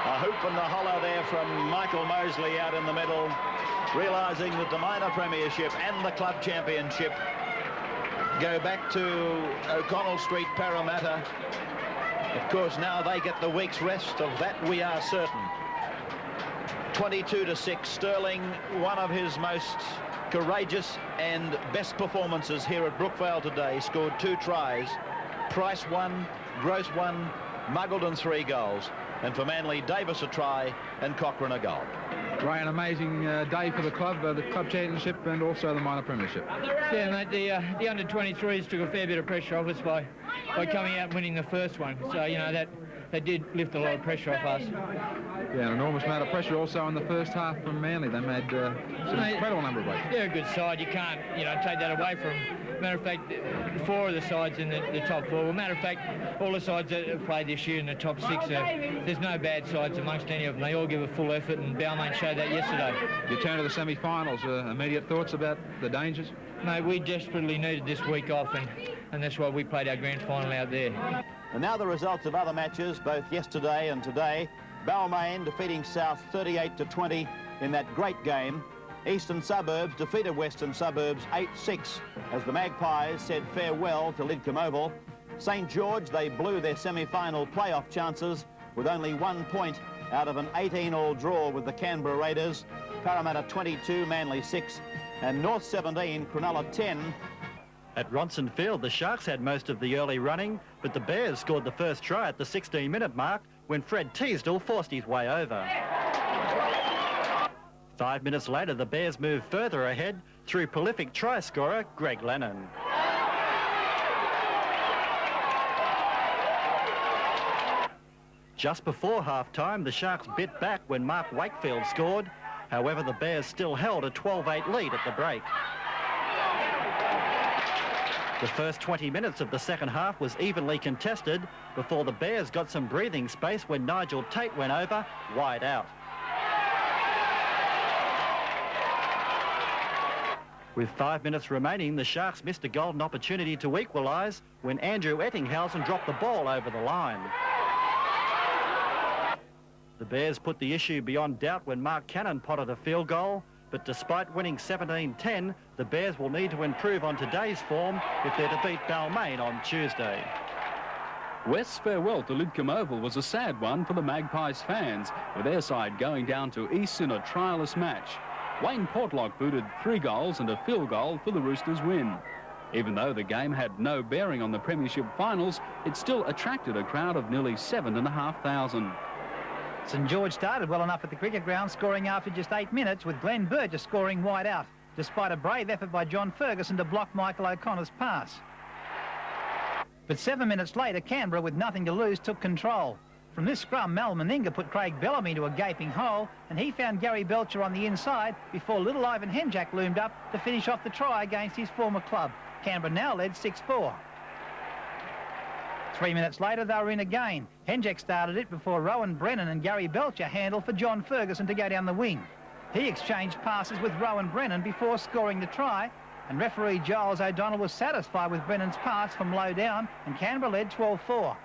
A hoop in the hollow there from Michael Mosley out in the middle, realising that the minor premiership and the club championship go back to O'Connell Street, Parramatta. Of course, now they get the week's rest. Of that we are certain. 22-6. Sterling, one of his most courageous and best performances here at Brookvale today, scored 2 tries. Price 1, Gross 1, Muggleton 3 goals. And for Manly, Davis a try and Cochrane a goal. Ray, an amazing day for the club championship and also the minor premiership. Yeah, mate, the under-23s took a fair bit of pressure off us by coming out and winning the first one. So, you know, that did lift a lot of pressure off us. Yeah, an enormous amount of pressure also in the first half from Manly. They made some incredible number of breaks. They're a good side. You can't, you know, take that away from them. Matter of fact, 4 of the sides in the top 4. Well, matter of fact, all the sides that have played this year in the top 6, there's no bad sides amongst any of them. They all give a full effort, and Balmain showed that yesterday. You turn to the semi-finals. Immediate thoughts about the dangers? Mate, we desperately needed this week off, and that's why we played our grand final out there. And now the results of other matches, both yesterday and today. Balmain defeating South 38-20 in that great game. Eastern Suburbs defeated Western Suburbs 8-6 as the Magpies said farewell to Lidcombe Oval. St George, they blew their semi-final playoff chances with only 1 point out of an 18-all draw with the Canberra Raiders. Parramatta 22, Manly 6, and North 17, Cronulla 10. At Ronson Field, the Sharks had most of the early running, but the Bears scored the first try at the 16-minute mark when Fred Teasdale forced his way over. 5 minutes later, the Bears moved further ahead through prolific try scorer Greg Lennon. Just before half-time, the Sharks bit back when Mark Wakefield scored. However, the Bears still held a 12-8 lead at the break. The first 20 minutes of the second half was evenly contested before the Bears got some breathing space when Nigel Tate went over wide out. With 5 minutes remaining, the Sharks missed a golden opportunity to equalise when Andrew Ettinghausen dropped the ball over the line. The Bears put the issue beyond doubt when Mark Cannon potted a field goal, but despite winning 17-10, the Bears will need to improve on today's form if they're to beat Balmain on Tuesday. West's farewell to Lidcombe Oval was a sad one for the Magpies fans, with their side going down to East in a trialless match. Wayne Portlock booted 3 goals and a field goal for the Roosters' win. Even though the game had no bearing on the Premiership finals, it still attracted a crowd of nearly 7,500. St George started well enough at the cricket ground, scoring after just 8 minutes, with Glenn Burgess scoring wide out, despite a brave effort by John Ferguson to block Michael O'Connor's pass. But 7 minutes later, Canberra, with nothing to lose, took control. From this scrum, Mal Meninga put Craig Bellamy into a gaping hole, and he found Gary Belcher on the inside before little Ivan Henjak loomed up to finish off the try against his former club. Canberra now led 6-4. 3 minutes later, they were in again. Henjak started it before Rowan Brennan and Gary Belcher handled for John Ferguson to go down the wing. He exchanged passes with Rowan Brennan before scoring the try, and referee Giles O'Donnell was satisfied with Brennan's pass from low down, and Canberra led 12-4.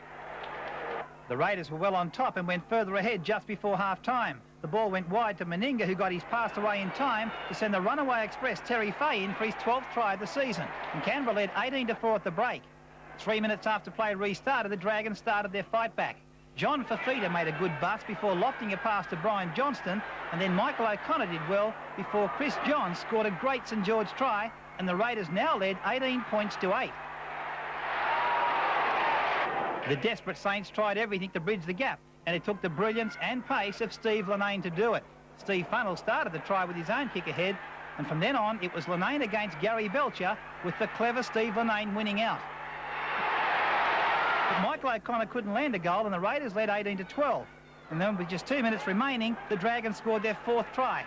The Raiders were well on top and went further ahead just before half-time. The ball went wide to Meninga, who got his pass away in time to send the runaway express Terry Fay in for his 12th try of the season, and Canberra led 18-4 at the break. 3 minutes after play restarted, the Dragons started their fight back. John Fafita made a good bust before lofting a pass to Brian Johnston, and then Michael O'Connor did well before Chris Johns scored a great St George try, and the Raiders now led 18 points to 8. The desperate Saints tried everything to bridge the gap, and it took the brilliance and pace of Steve Linnane to do it. Steve Funnell started the try with his own kick ahead, and from then on it was Linnane against Gary Belcher, with the clever Steve Linnane winning out. But Michael O'Connor couldn't land a goal, and the Raiders led 18-12. And then with just 2 minutes remaining, the Dragons scored their 4th try.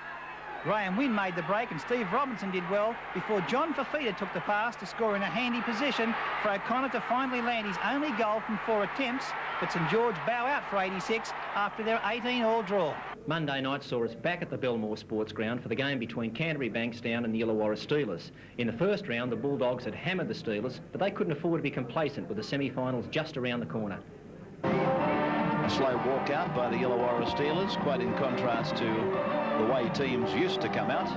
Graham Wynn made the break, and Steve Robinson did well before John Fafita took the pass to score in a handy position for O'Connor to finally land his only goal from 4 attempts, but St George bow out for 86 after their 18-all draw. Monday night saw us back at the Belmore Sports Ground for the game between Canterbury Bankstown and the Illawarra Steelers. In the first round, the Bulldogs had hammered the Steelers, but they couldn't afford to be complacent with the semi-finals just around the corner. A slow walkout by the Illawarra Steelers, quite in contrast to the way teams used to come out.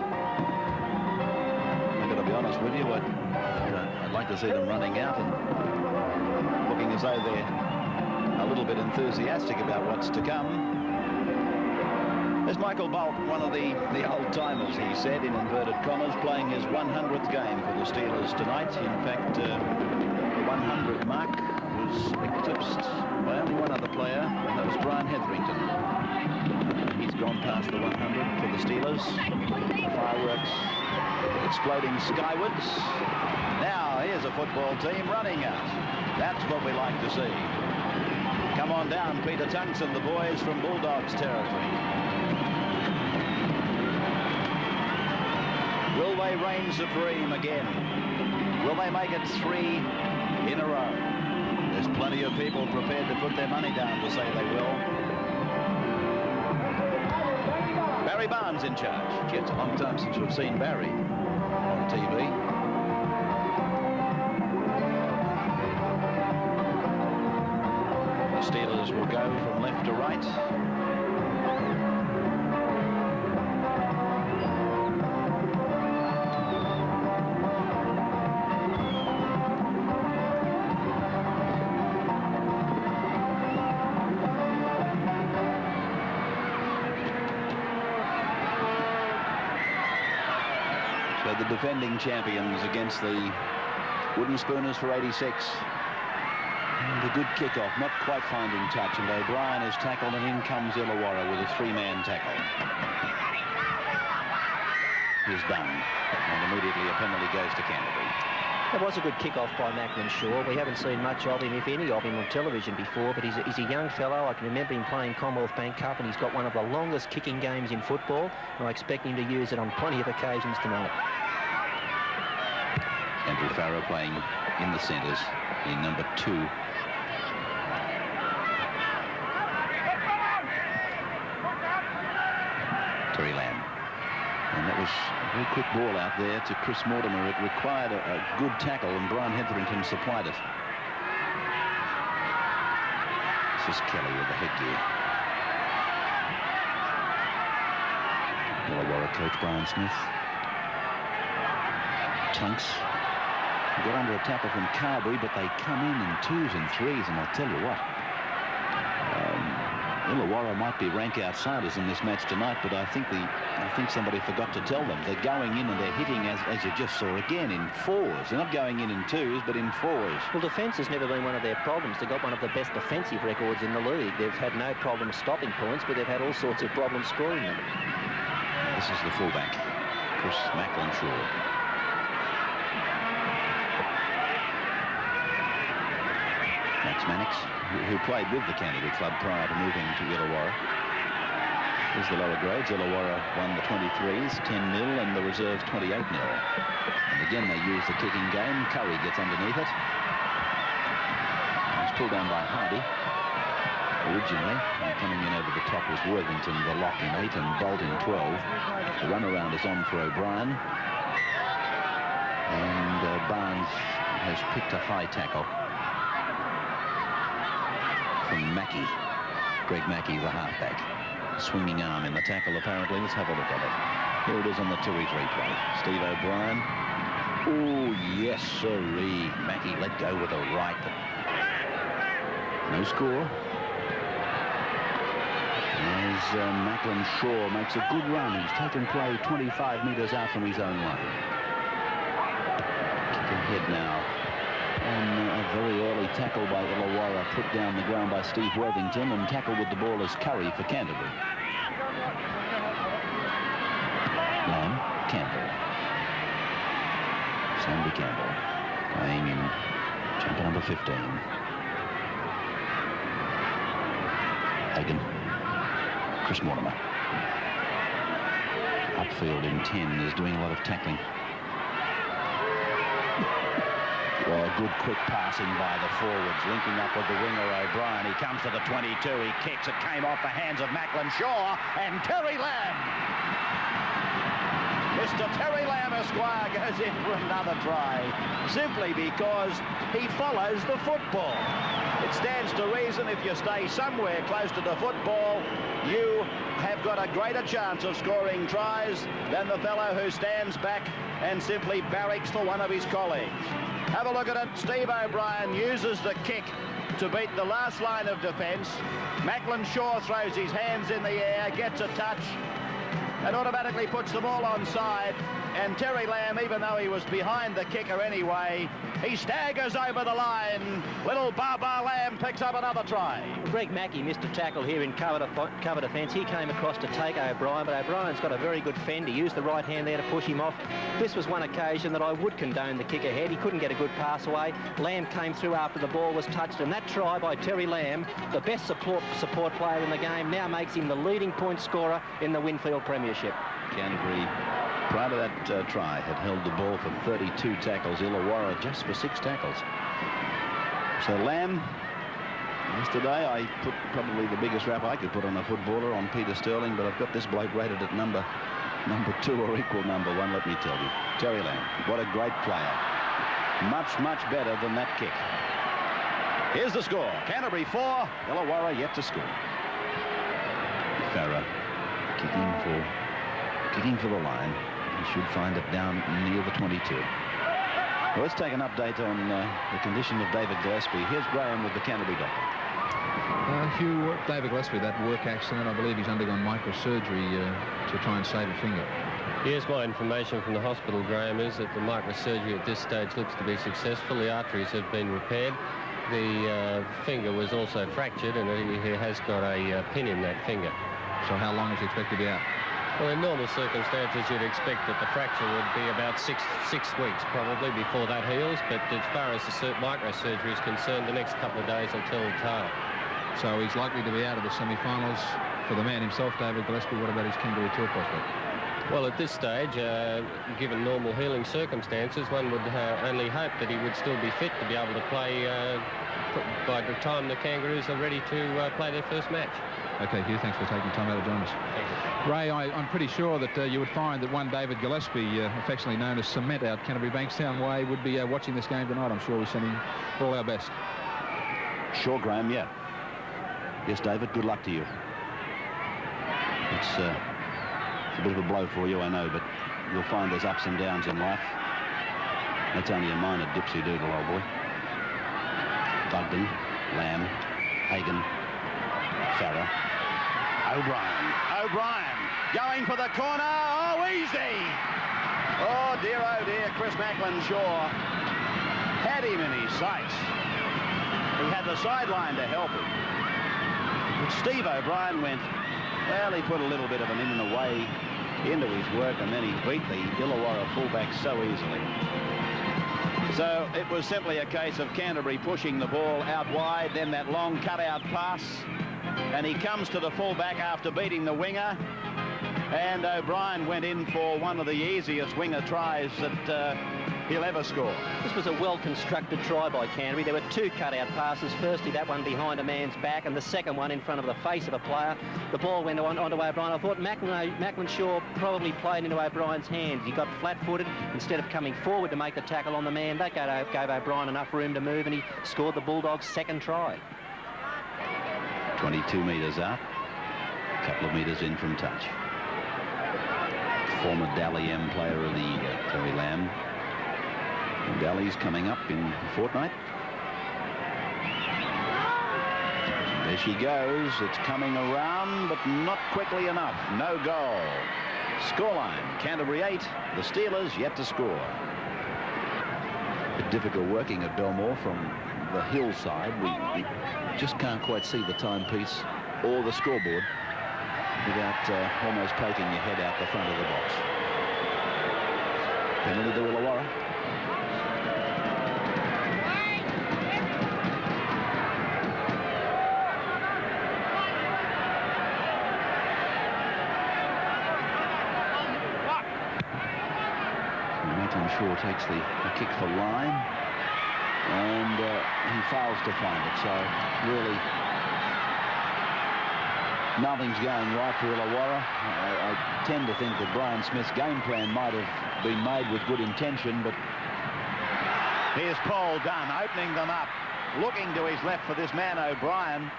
I've got to be honest with you, I'd like to see them running out and looking as though they're a little bit enthusiastic about what's to come. There's Michael Bolt, one of the old-timers, he said, in inverted commas, playing his 100th game for the Steelers tonight. In fact, the 100 mark was eclipsed by only one other player, and that was Brian Hetherington. He's gone past the 100 for the Steelers. Fireworks exploding skywards. Now here's a football team running out. That's what we like to see. Come on down, Peter Tunks and the boys from Bulldogs territory. Will they reign supreme again? Will they make it 3 in a row? There's plenty of people prepared to put their money down to say they will. Barry Barnes in charge. Gee, it's a long time since we've seen Barry on TV. The Steelers will go from left to right. The defending champions against the Wooden Spooners for 86. And a good kickoff, not quite finding touch, and O'Brien is tackled, and in comes Illawarra with a 3-man tackle. is done. And immediately a penalty goes to Canterbury. It was a good kick-off by Macklin Shaw. We haven't seen much of him, if any of him, on television before, but he's a young fellow. I can remember him playing Commonwealth Bank Cup, and he's got one of the longest kicking games in football, and I expect him to use it on plenty of occasions tonight. Andrew Farrow playing in the centres in number 2. Terry Lamb. And that was a very quick ball out there to Chris Mortimer. It required a good tackle, and Brian Hetherington supplied it. This is Kelly with the headgear. Illawarra coach Brian Smith. Tunks got under a tackle from Carberry, but they come in 2s and 3s, and I'll tell you what, Illawarra might be rank outsiders in this match tonight, but I think somebody forgot to tell them. They're going in and they're hitting, as you just saw again, in 4s. They're not going in 2s, but in 4s. Well, defence has never been one of their problems. They've got one of the best defensive records in the league. They've had no problem stopping points, but they've had all sorts of problems scoring them. This is the fullback, Chris Macklin Shaw. Max Mannix, who played with the Canterbury club prior to moving to Illawarra. Here's the lower grades. Illawarra won the 23s 10-0 and the reserves 28-0. And again they use the kicking game. Curry gets underneath it. He's pulled down by Hardy originally. Coming in over the top was Worthington, the lock in 8 and Bolt in 12. The runaround is on for O'Brien. And Barnes has picked a high tackle from Mackey. Greg Mackey, the halfback. Swinging arm in the tackle, apparently. Let's have a look at it. Here it is on the Tooheys replay. Steve O'Brien. Oh, yes, sirree. Mackey let go with a right. No score. As Macklin Shaw makes a good run. He's taken play 25 metres out from his own line. Kick ahead now. And a very early tackle by Illawarra, put down the ground by Steve Worthington, and tackle with the ball is Curry for Canterbury. Lamb, Campbell. Sandy Campbell playing in jumper number 15. Hagan. Chris Mortimer. Upfield in 10 is doing a lot of tackling. Well, good quick passing by the forwards, linking up with the winger O'Brien. He comes to the 22, he kicks, it came off the hands of Macklin Shaw, and Terry Lamb. Mr. Terry Lamb, Esquire, goes in for another try, simply because he follows the football. It stands to reason if you stay somewhere close to the football, you have got a greater chance of scoring tries than the fellow who stands back and simply barracks for one of his colleagues. Have a look at it. Steve O'Brien uses the kick to beat the last line of defence. Macklin Shaw throws his hands in the air, gets a touch, and automatically puts the ball onside. And Terry Lamb, even though he was behind the kicker anyway, he staggers over the line. Little Baba Lamb picks up another try. Greg Mackey missed a tackle here in cover defence. He came across to take O'Brien, but O'Brien's got a very good fend. He used the right hand there to push him off. This was one occasion that I would condone the kick ahead. He couldn't get a good pass away. Lamb came through after the ball was touched, and that try by Terry Lamb, the best support player in the game, now makes him the leading point scorer in the Winfield Premiership. Canterbury, prior to that try, had held the ball for 32 tackles. Illawarra just for 6 tackles. So Lamb, yesterday I put probably the biggest rap I could put on a footballer on Peter Sterling, but I've got this bloke rated at number 2 or equal number 1, let me tell you. Terry Lamb, what a great player. Much, much better than that kick. Here's the score. Canterbury 4, Illawarra yet to score. Farah kicking for the line. He should find it down near the 22. Well, let's take an update on the condition of David Gillespie. Here's Graham with the Canterbury doctor. Hugh, David Gillespie, that work accident, I believe he's undergone microsurgery to try and save a finger. Here's my information from the hospital, Graham, is that the microsurgery at this stage looks to be successful. The arteries have been repaired. The finger was also fractured, and he has got a pin in that finger. So how long is he expected to be out? Well, in normal circumstances, you'd expect that the fracture would be about six weeks probably before that heals, but as far as the microsurgery is concerned, the next couple of days will tell the tale. So he's likely to be out of the semi-finals for the man himself, David Gillespie. What about his Canterbury tour prospect? Well, at this stage, given normal healing circumstances, one would only hope that he would still be fit to be able to play by the time the Kangaroos are ready to play their first match. Okay, Hugh, thanks for taking time out to join us. Ray, I'm pretty sure that you would find that one David Gillespie, affectionately known as Cement out Canterbury Bankstown way, would be watching this game tonight. I'm sure we send him all our best. Sure, Graham, yeah. Yes, David, good luck to you. It's a bit of a blow for you, I know, but you'll find there's ups and downs in life. That's only a minor dipsy-doodle, old boy. Bugden, Lamb, Hagan, Farah, O'Brien going for the corner. Oh, easy. Oh dear, Chris Macklin-Shaw had him in his sights. He had the sideline to help him. But Steve O'Brien went, well, he put a little bit of an in and away into his work, and then he beat the Illawarra fullback so easily. So it was simply a case of Canterbury pushing the ball out wide, then that long cutout pass, and he comes to the fullback after beating the winger, and O'Brien went in for one of the easiest winger tries that he'll ever score. This was a well-constructed try by Canterbury. There were two cut-out passes. Firstly, that one behind a man's back, and the second one in front of the face of a player. The ball went onto O'Brien. I thought Macklin-Shaw probably played into O'Brien's hands. He got flat-footed. Instead of coming forward to make the tackle on the man, that gave O'Brien enough room to move, and he scored the Bulldogs' second try. 22 metres out, a couple of metres in from touch. Former Dally M player of the year, Terry Lamb. And Dally's coming up in a fortnight. There she goes. It's coming around, but not quickly enough. No goal. Scoreline, Canterbury 8. The Steelers yet to score. A bit difficult working at Belmore from the hillside. We just can't quite see the timepiece or the scoreboard without almost poking your head out the front of the box. Penalty to Illawarra. Shaw takes the kick for line, and he fails to find it. So really nothing's going right for Illawarra. I tend to think that Brian Smith's game plan might have been made with good intention, but here's Paul Dunn opening them up, looking to his left for this man O'Brien.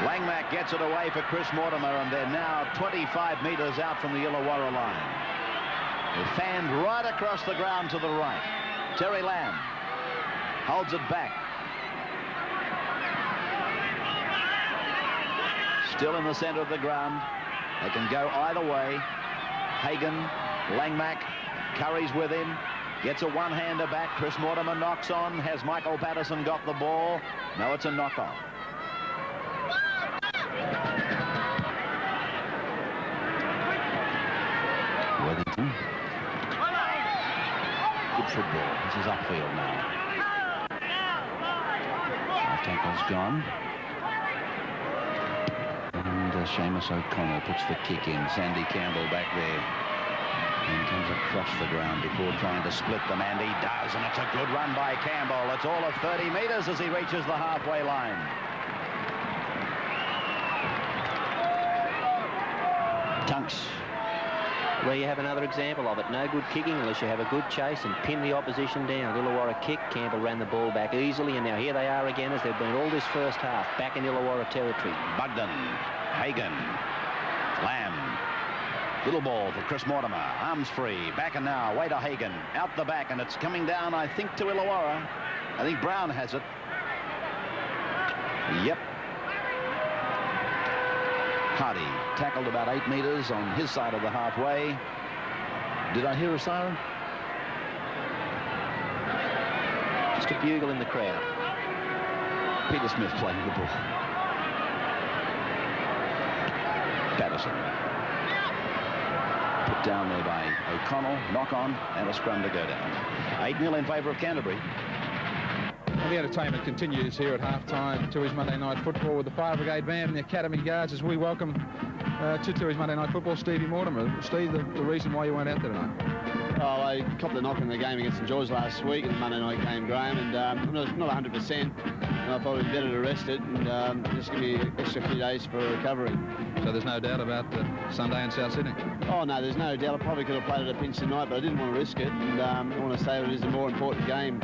Langmack gets it away for Chris Mortimer, and they're now 25 metres out from the Illawarra line. They're fanned right across the ground to the right. Terry Lamb holds it back. Still in the centre of the ground. They can go either way. Hagan, Langmack, Curry's with him. Gets a one-hander back. Chris Mortimer knocks on. Has Michael Patterson got the ball? No, it's a knock-on. Worthington. Good football. This is upfield now. Half tackle's gone. And Seamus O'Connell puts the kick in. Sandy Campbell back there. And comes across the ground before trying to split them, and he does, and it's a good run by Campbell. It's all of 30 metres as he reaches the halfway line. Tunks. Well, you have another example of it. No good kicking unless you have a good chase and pin the opposition down. Illawarra kick. Campbell ran the ball back easily, and now here they are again as they've been all this first half back in Illawarra territory. Bugden, Hagan, Lamb. Little ball for Chris Mortimer. Arms free. Back and now. Way to Hagan. Out the back, and it's coming down, I think, to Illawarra. I think Brown has it. Yep. Hardy tackled about 8 metres on his side of the halfway. Did I hear a siren? Just a bugle in the crowd. Peter Smith playing the ball. Patterson. Put down there by O'Connell, knock on, and a scrum to go down. 8-0 in favour of Canterbury. Well, the entertainment continues here at half-time. Tooheys Monday Night Football with the Fire Brigade Band and the Academy Guards as we welcome to Tooheys Monday Night Football Stevie Mortimer. Steve, the reason why you weren't out there tonight? Well, I copped a knock in the game against St George last week in the Monday night game, Graham, and I'm not 100%. And I thought it was better to rest it and just give me an extra few days for recovery. So there's no doubt about Sunday in South Sydney? Oh, no, there's no doubt. I probably could have played at a pinch tonight, but I didn't want to risk it. And I want to say it is a more important game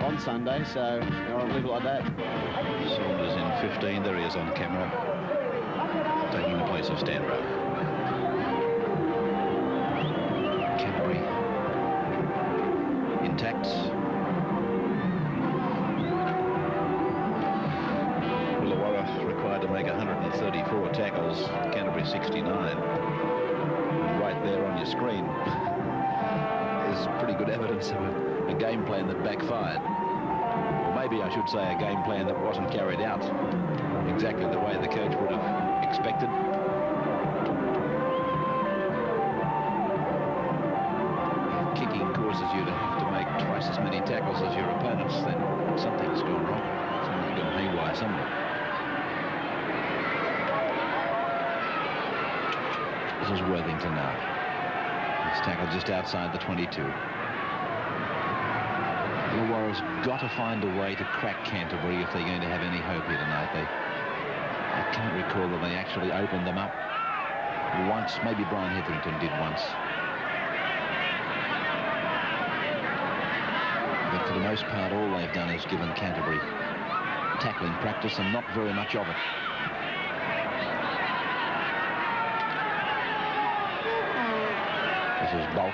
on Sunday, so I'll leave it like that. Saunders in 15. There he is on camera, taking the place of Stanbrough. Canterbury intact. Illawarra required to make 134 tackles, Canterbury 69. Right there on your screen is pretty good evidence of a game plan that backfired. Or maybe I should say a game plan that wasn't carried out exactly the way the coach would have expected. Kicking causes you to have to make twice as many tackles as your opponents, then something's gone wrong. Something's gone haywire somewhere. This is Worthington now. He's tackled just outside the 22. Illawarra's got to find a way to crack Canterbury if they're going to have any hope here tonight. I can't recall that they actually opened them up once. Maybe Brian Hetherington did once. But for the most part, all they've done is given Canterbury tackling practice and not very much of it. This is Bolt.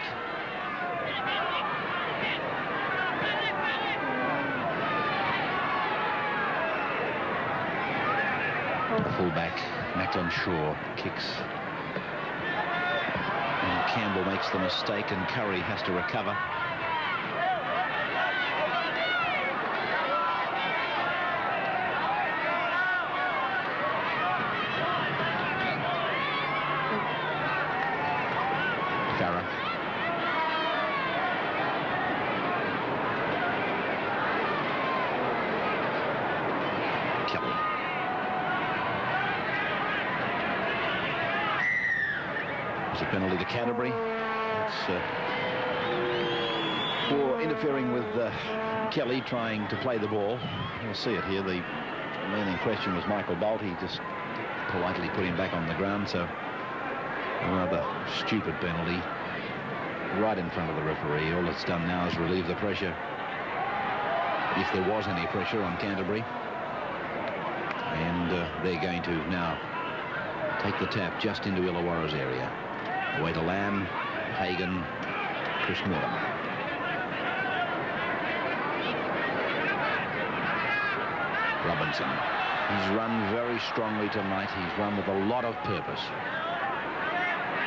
Fullback Macklin Shaw kicks, and Campbell makes the mistake, and Curry has to recover. Farah. Kelly. It's a penalty to Canterbury. It's for interfering with Kelly trying to play the ball. You'll see it here. The man in question was Michael Bolt. He just politely put him back on the ground. So a rather stupid penalty right in front of the referee. All it's done now is relieve the pressure, if there was any pressure on Canterbury. And they're going to now take the tap just into Illawarra's area. Away to Lamb, Hagan, Chris Mortimer. Robinson. He's run very strongly tonight. He's run with a lot of purpose.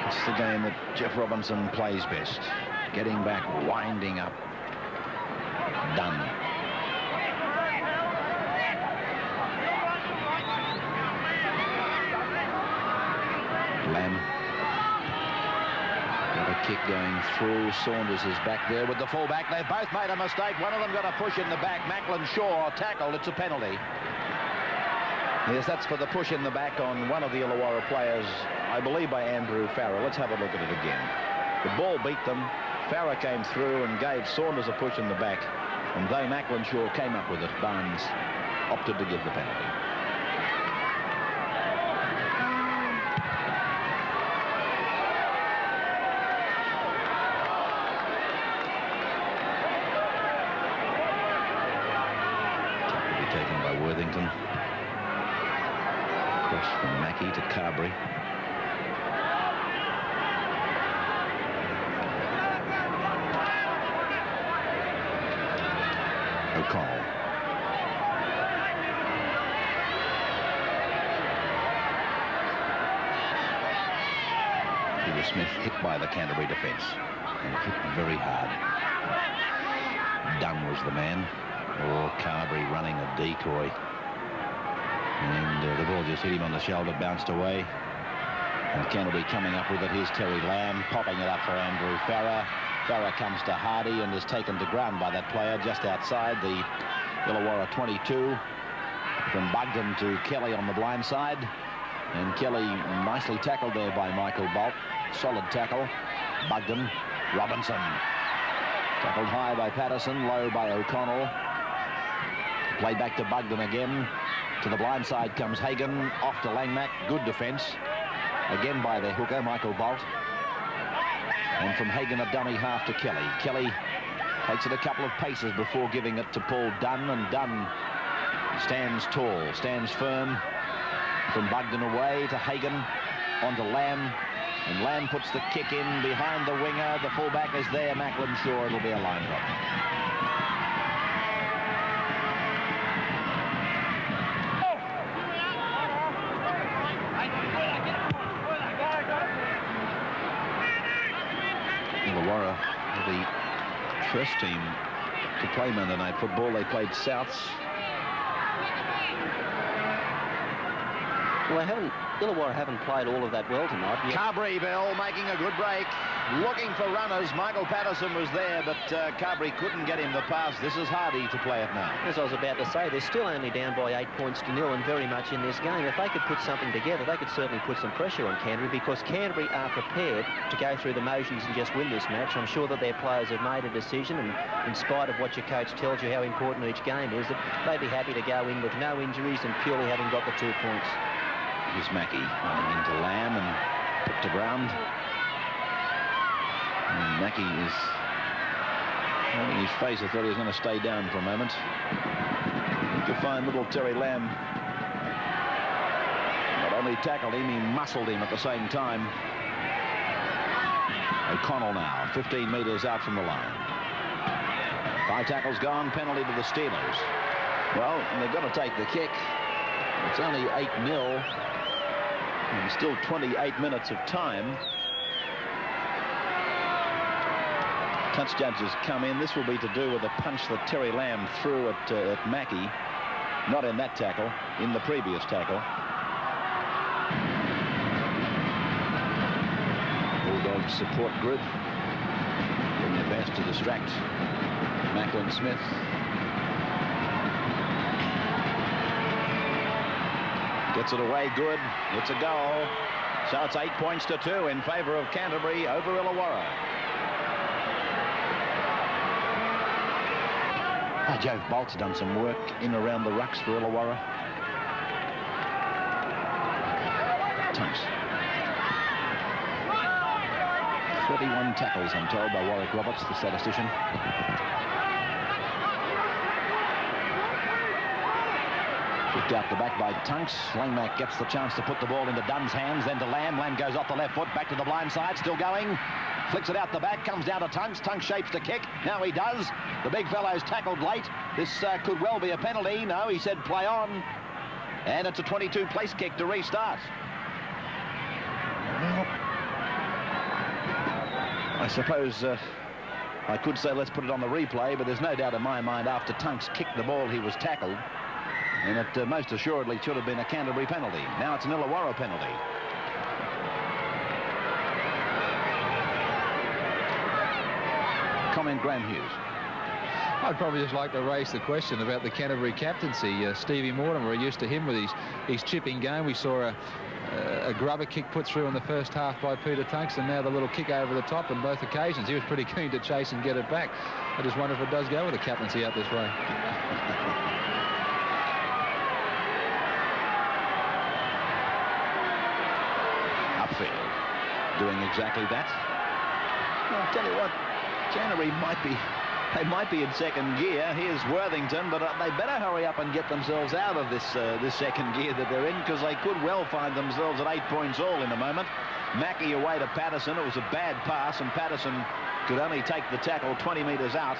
It's the game that Jeff Robinson plays best. Getting back, winding up. Done. Lamb. Got a kick going through. Saunders is back there with the fullback. They've both made a mistake. One of them got a push in the back. Macklin Shaw tackled. It's a penalty. Yes, that's for the push in the back on one of the Illawarra players, I believe by Andrew Farah. Let's have a look at it again. The ball beat them. Farah came through and gave Saunders a push in the back. And though Macklin Shaw came up with it, Barnes opted to give the penalty. Taken by Worthington. Cross from Mackie to Carberry. O'Connell. Peter Smith hit by the Canterbury defence and hit very hard. Dunn was the man. Or Carberry running a decoy. And the ball just hit him on the shoulder, bounced away. And Canterbury coming up with it. Here's Terry Lamb popping it up for Andrew Farrer. Farrer comes to Hardy and is taken to ground by that player just outside the Illawarra 22. From Bugden to Kelly on the blind side. And Kelly nicely tackled there by Michael Bolt. Solid tackle. Bugden. Robinson. Tackled high by Patterson. Low by O'Connell. Played back to Bugden again. To the blind side comes Hagan. Off to Langmack. Good defence. Again by their hooker, Michael Bolt. And from Hagan, a dummy half to Kelly. Kelly takes it a couple of paces before giving it to Paul Dunn. And Dunn stands tall, stands firm. From Bugden away to Hagan, onto Lamb. And Lamb puts the kick in behind the winger. The fullback is there, Macklin Shaw. It'll be a line drop. Illawarra, the first team to play Monday Night Football. They played Souths. Well, Illawarra haven't played all of that well tonight. Carberry Bell making a good break. Looking for runners. Michael Patterson was there, but Carberry couldn't get him the pass. This is Hardy to play it now. As I was about to say, they're still only down by 8 points to 0 and very much in this game. If they could put something together, they could certainly put some pressure on Canterbury, because Canterbury are prepared to go through the motions and just win this match. I'm sure that their players have made a decision, and in spite of what your coach tells you how important each game is, that they'd be happy to go in with no injuries and purely having got the 2 points. Here's Mackie running into Lamb and put to ground. And Mackie is holding his face. I thought he was going to stay down for a moment. You could find little Terry Lamb. Not only tackled him, he muscled him at the same time. O'Connell now, 15 metres out from the line. 5 tackles gone, penalty to the Steelers. Well, they've got to take the kick. It's only 8-0. And still 28 minutes of time. Touch judges come in. This will be to do with a punch that Terry Lamb threw at Mackie. Not in that tackle, in the previous tackle. Bulldogs support group doing their best to distract Macklin Smith. Gets it away, good. It's a goal. So it's 8 points to 2 in favour of Canterbury over Illawarra. Joe Bolt's done some work in around the rucks for Illawarra. Tunks. 31 tackles, I'm told, by Warwick Roberts, the statistician. Kicked out the back by Tunks. Langmack gets the chance to put the ball into Dunn's hands, then to Lamb. Lamb goes off the left foot, back to the blind side, still going. Flicks it out the back, comes down to Tunks. Tunks shapes the kick. Now he does. The big fellow's tackled late. This could well be a penalty. No, he said play on. And it's a 22 place kick to restart. Well, I suppose I could say let's put it on the replay, but there's no doubt in my mind after Tunks kicked the ball, he was tackled. And it most assuredly should have been a Canterbury penalty. Now it's an Illawarra penalty. Comment, Graham Hughes. I'd probably just like to raise the question about the Canterbury captaincy. Stevie Mortimer, we're used to him with his chipping game. We saw a grubber kick put through in the first half by Peter Tunks, and now the little kick over the top on both occasions. He was pretty keen to chase and get it back. I just wonder if it does go with the captaincy out this way. Upfield, doing exactly that. Well, I'll tell you what, Canterbury might be in second gear. Here's Worthington, but they better hurry up and get themselves out of this second gear that they're in, because they could well find themselves at 8 points all in a moment. Mackie away to Patterson. It was a bad pass, and Patterson could only take the tackle 20 metres out.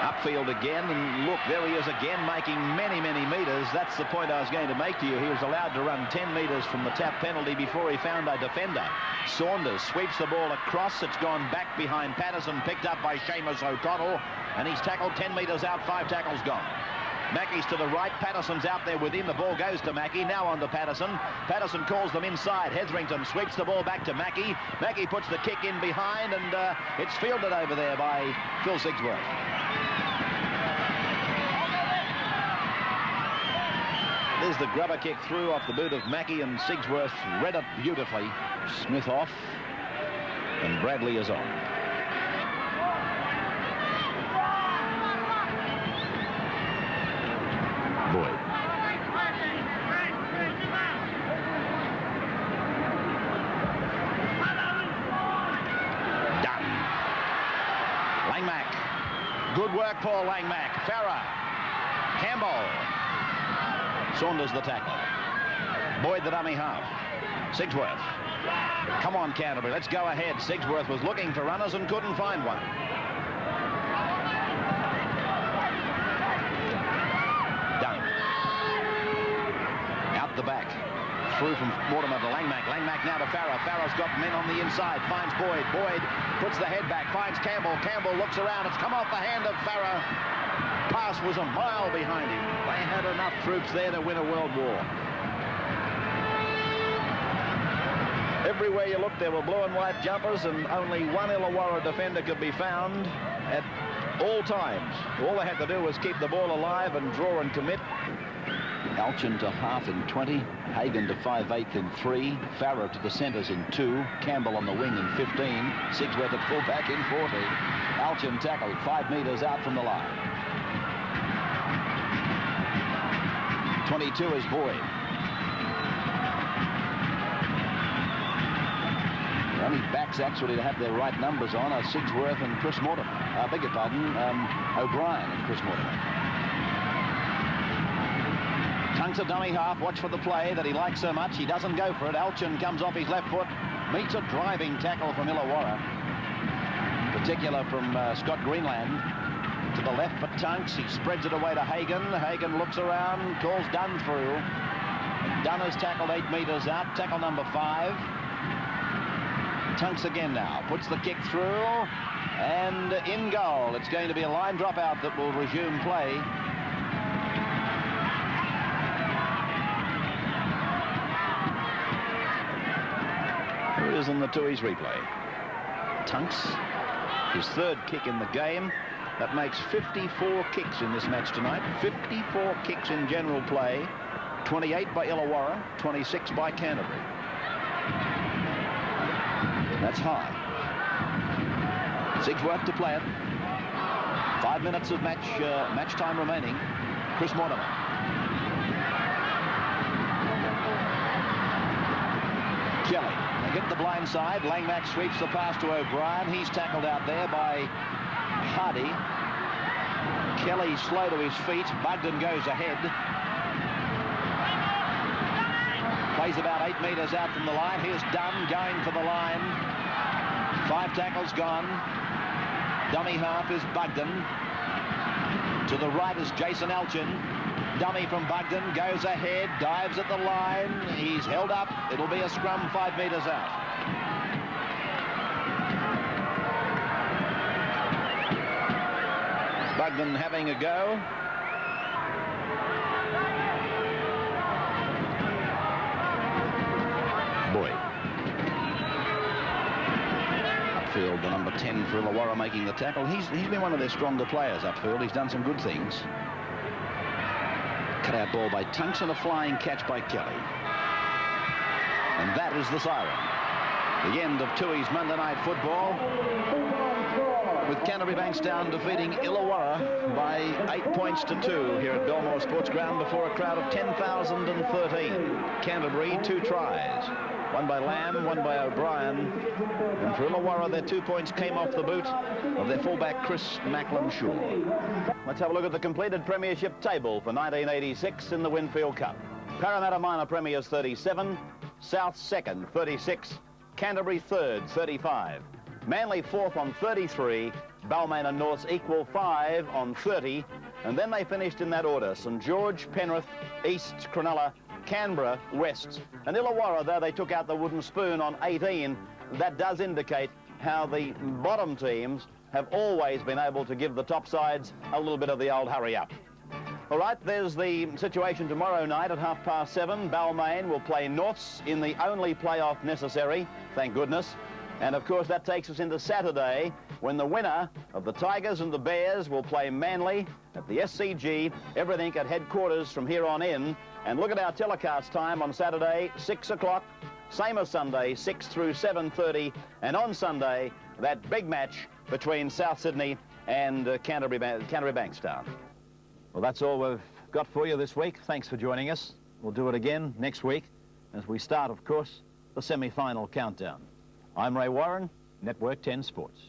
Upfield again, and look, there he is again, making many metres. That's the point I was going to make to you. He was allowed to run 10 metres from the tap penalty before he found a defender. Saunders sweeps the ball across. It's gone back behind Patterson, picked up by Seamus O'Connell, and he's tackled 10 metres out, 5 tackles gone. Mackey's to the right. Patterson's out there with him. The ball goes to Mackey. Now on to Patterson. Patterson calls them inside. Hetherington sweeps the ball back to Mackey. Mackey puts the kick in behind, and it's fielded over there by Phil Sigsworth. There's the grubber kick through off the boot of Mackey, and Sigsworth read it beautifully. Smith off, and Bradley is on. Boyd. Done. Langmack. Good work, Paul Langmack. Farah. Campbell. Saunders the tackle. Boyd the dummy half. Sigsworth. Come on, Canterbury, let's go ahead. Sigsworth was looking for runners and couldn't find one. Done. Out the back. Through from Mortimer to Langmack. Langmack now to Farah. Farah's got men on the inside. Finds Boyd. Boyd puts the head back. Finds Campbell. Campbell looks around. It's come off the hand of Farah. Pass was a mile behind him. They had enough troops there to win a world war. Everywhere you looked, there were blue and white jumpers, and only one Illawarra defender could be found at all times. All they had to do was keep the ball alive and draw and commit. Alchin to half in 20, Hagan to 5/8 in 3, Farah to the centres in 2, Campbell on the wing in 15, Sigsworth at fullback in 40. Alchin tackled 5 metres out from the line. 22 is Boyd. The only backs actually to have their right numbers on are Sigsworth and Chris Mortimer. I beg your pardon, O'Brien and Chris Mortimer. Tunks a dummy half. Watch for the play that he likes so much. He doesn't go for it. Alchin comes off his left foot. Meets a driving tackle from Illawarra. In particular from Scott Greenland. To the left for Tunks. He spreads it away to Hagan. Hagan looks around, calls Dunn through. And Dunn has tackled 8 metres out. Tackle number 5. Tunks again now. Puts the kick through. And in goal. It's going to be a line dropout that will resume play. Here it is in the Tooheys replay. Tunks, his 3rd kick in the game. That makes 54 kicks in this match tonight. 54 kicks in general play. 28 by Illawarra, 26 by Canterbury. That's high. Sigsworth to play it. 5 minutes of match time remaining. Chris Mortimer. Kelly. They get the blind side. Langmack sweeps the pass to O'Brien. He's tackled out there by Hardy. Kelly slow to his feet. Bugden goes ahead. Plays about 8 metres out from the line. Here's Dunn going for the line. 5 tackles gone. Dummy half is Bugden. To the right is Jason Alchin. Dummy from Bugden goes ahead, dives at the line. He's held up. It'll be a scrum 5 metres out. Bugden having a go. Boyd. Upfield, the number 10 for Illawarra making the tackle. He's been one of their stronger players upfield. He's done some good things. Cut out ball by Tunks and a flying catch by Kelly. And that is the siren. The end of Tooheys Monday Night Football, with Canterbury Bankstown defeating Illawarra by 8 points to 2 here at Belmore Sports Ground before a crowd of 10,013. Canterbury 2 tries. One by Lamb, one by O'Brien. And for Illawarra, their 2 points came off the boot of their fullback, Chris Macklin-Shaw. Let's have a look at the completed premiership table for 1986 in the Winfield Cup. Parramatta Minor Premiers 37, South 2nd 36, Canterbury 3rd 35, Manly 4th on 33, Balmain and Norths equal 5 on 30, and then they finished in that order: St George, Penrith, East, Cronulla, Canberra, West. And Illawarra, though they took out the wooden spoon on 18, that does indicate how the bottom teams have always been able to give the top sides a little bit of the old hurry up. All right, there's the situation tomorrow night at 7:30. Balmain will play Norths in the only playoff necessary, thank goodness. And of course that takes us into Saturday, when the winner of the Tigers and the Bears will play Manly at the SCG, everything at headquarters from here on in. And look at our telecast time on Saturday, 6 o'clock, same as Sunday, 6 through 7:30, and on Sunday, that big match between South Sydney and Canterbury Bankstown. Well, that's all we've got for you this week. Thanks for joining us. We'll do it again next week as we start, of course, the semi-final countdown. I'm Ray Warren, Network 10 Sports.